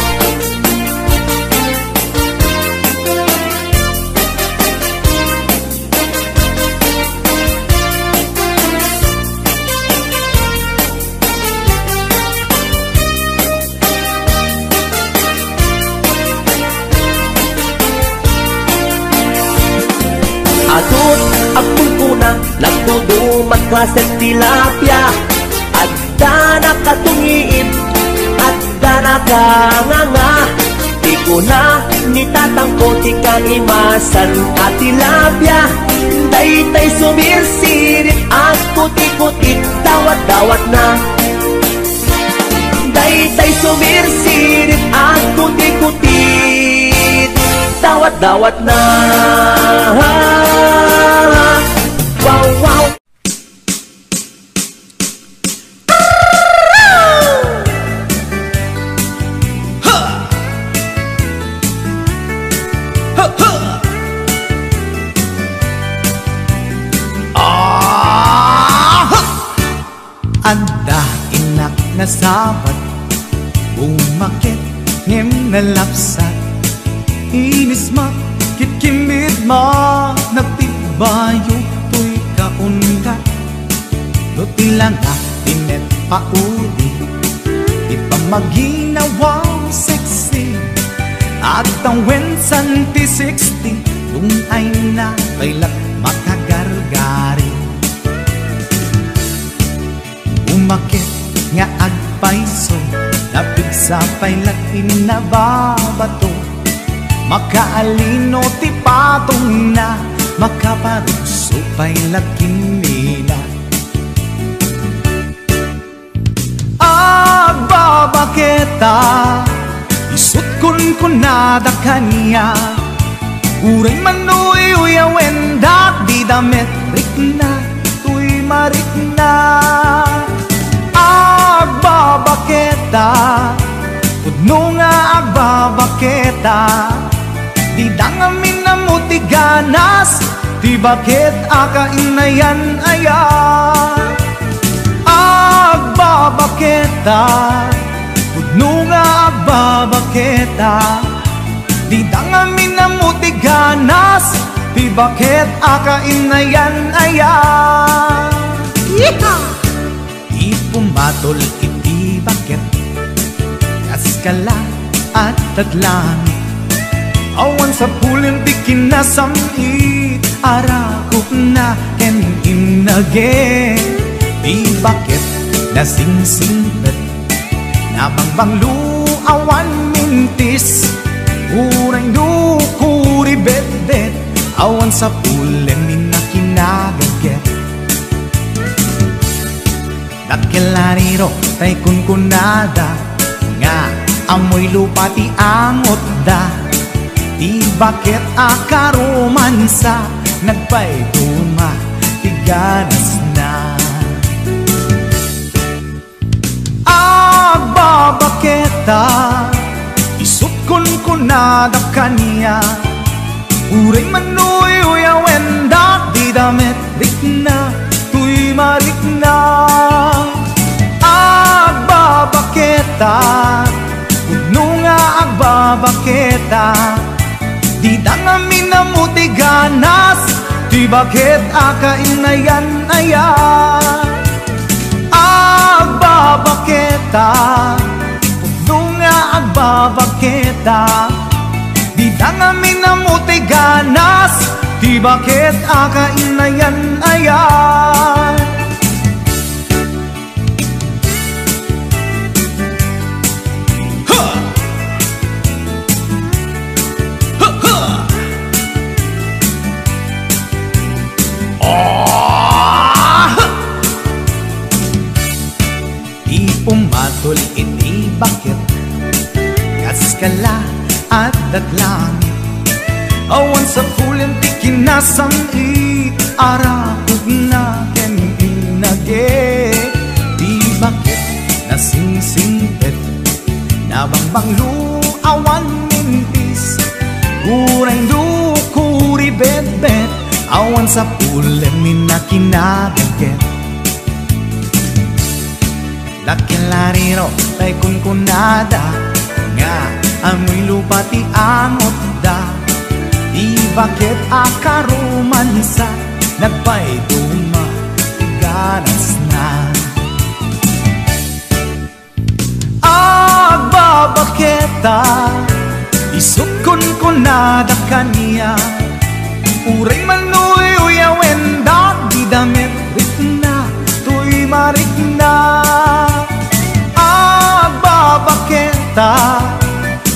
Adot akong kuna nagdudumat klaseng tilapia Adda nakatungiib Adda nakanganga Di ko na nitatangko ti kanimasan at tilapia Daytay sumirsirit at puti-putit Dawat-dawat na Daytay sumirsirit at puti-putit Dawat-dawat na Wow, wow Anda inak na sabat Bumakit ngem na lapsat Inis makikimid ma Nagtibayo to'y kaundat Luti lang tinet paudi Ipamaginawaw sexy At ang wensan ti 60 Kung ay na kailat makagargari Umakit nga agpaiso Napigsa pa'y lakin na babato Makaalino ti patong na Makaparuso pa'y lakin nila Agbabaketa Isut kun nada kanya Uray manuy uyawen Di damet rikna Tuy marikna Agbabaketa Pudno nga agbabaketa Di dangamin na mo ti ganas Di bakit akainayan aya Agbabaketa Pudno nga agbabaketa Di dangamin na mo ti ganas Di bakit akainayan aya Ipumatol iti bakit Kaskala at taglangit Awan sa pulim di kinasamit arakop na ken inage. Di bakit nasingsingpet nabangbang luawan mintis. Uray dukuri bet-bet awan sa pulemin na kinagaget. Dakilariro tay kunkunada nga amoy lupa ti angot da. Di bakit akaromansa nagpayduma ti ganas na. Agbabaketa isut kunkunada kaniya. Uray manuy uyawen da di damet rikna tuy marikna. Agbabaketa udno nga agbabaketa di dangamin na muti ganas. Di bakit akainayan ayan. Agbabaketa udno nga agbabaketa di dangamin na muti ganas. Di bakit akainayan ayan. Pumatol iti bakit kaskala at datlangit. Awan sa pulen ti kinasam arakog na ken inage. Di bakit nasingsingpet nabangbang luawan mintis. Uray dukuri bet-bet awan sa pulen min na kinagaget. Dakilariro tay kunkunada nga amoy lupa ti angot da. Di bakit akaromansa nagpayduma ganas na. Agbabaketa isut kunkunada kaniya. Uray manuy uyawen da di damet rikna tuy marikna. Agbabaketa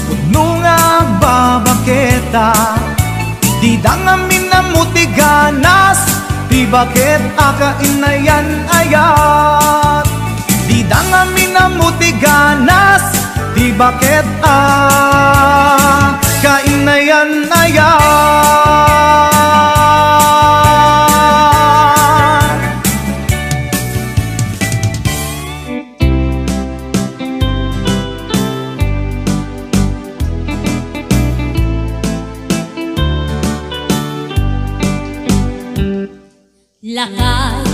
udno nga agbabaketa di dangamin na muti ganas. Di bakit akainayan ayat. Di dangamin na muti ganas. Di bakit akainayan ayat. Lakay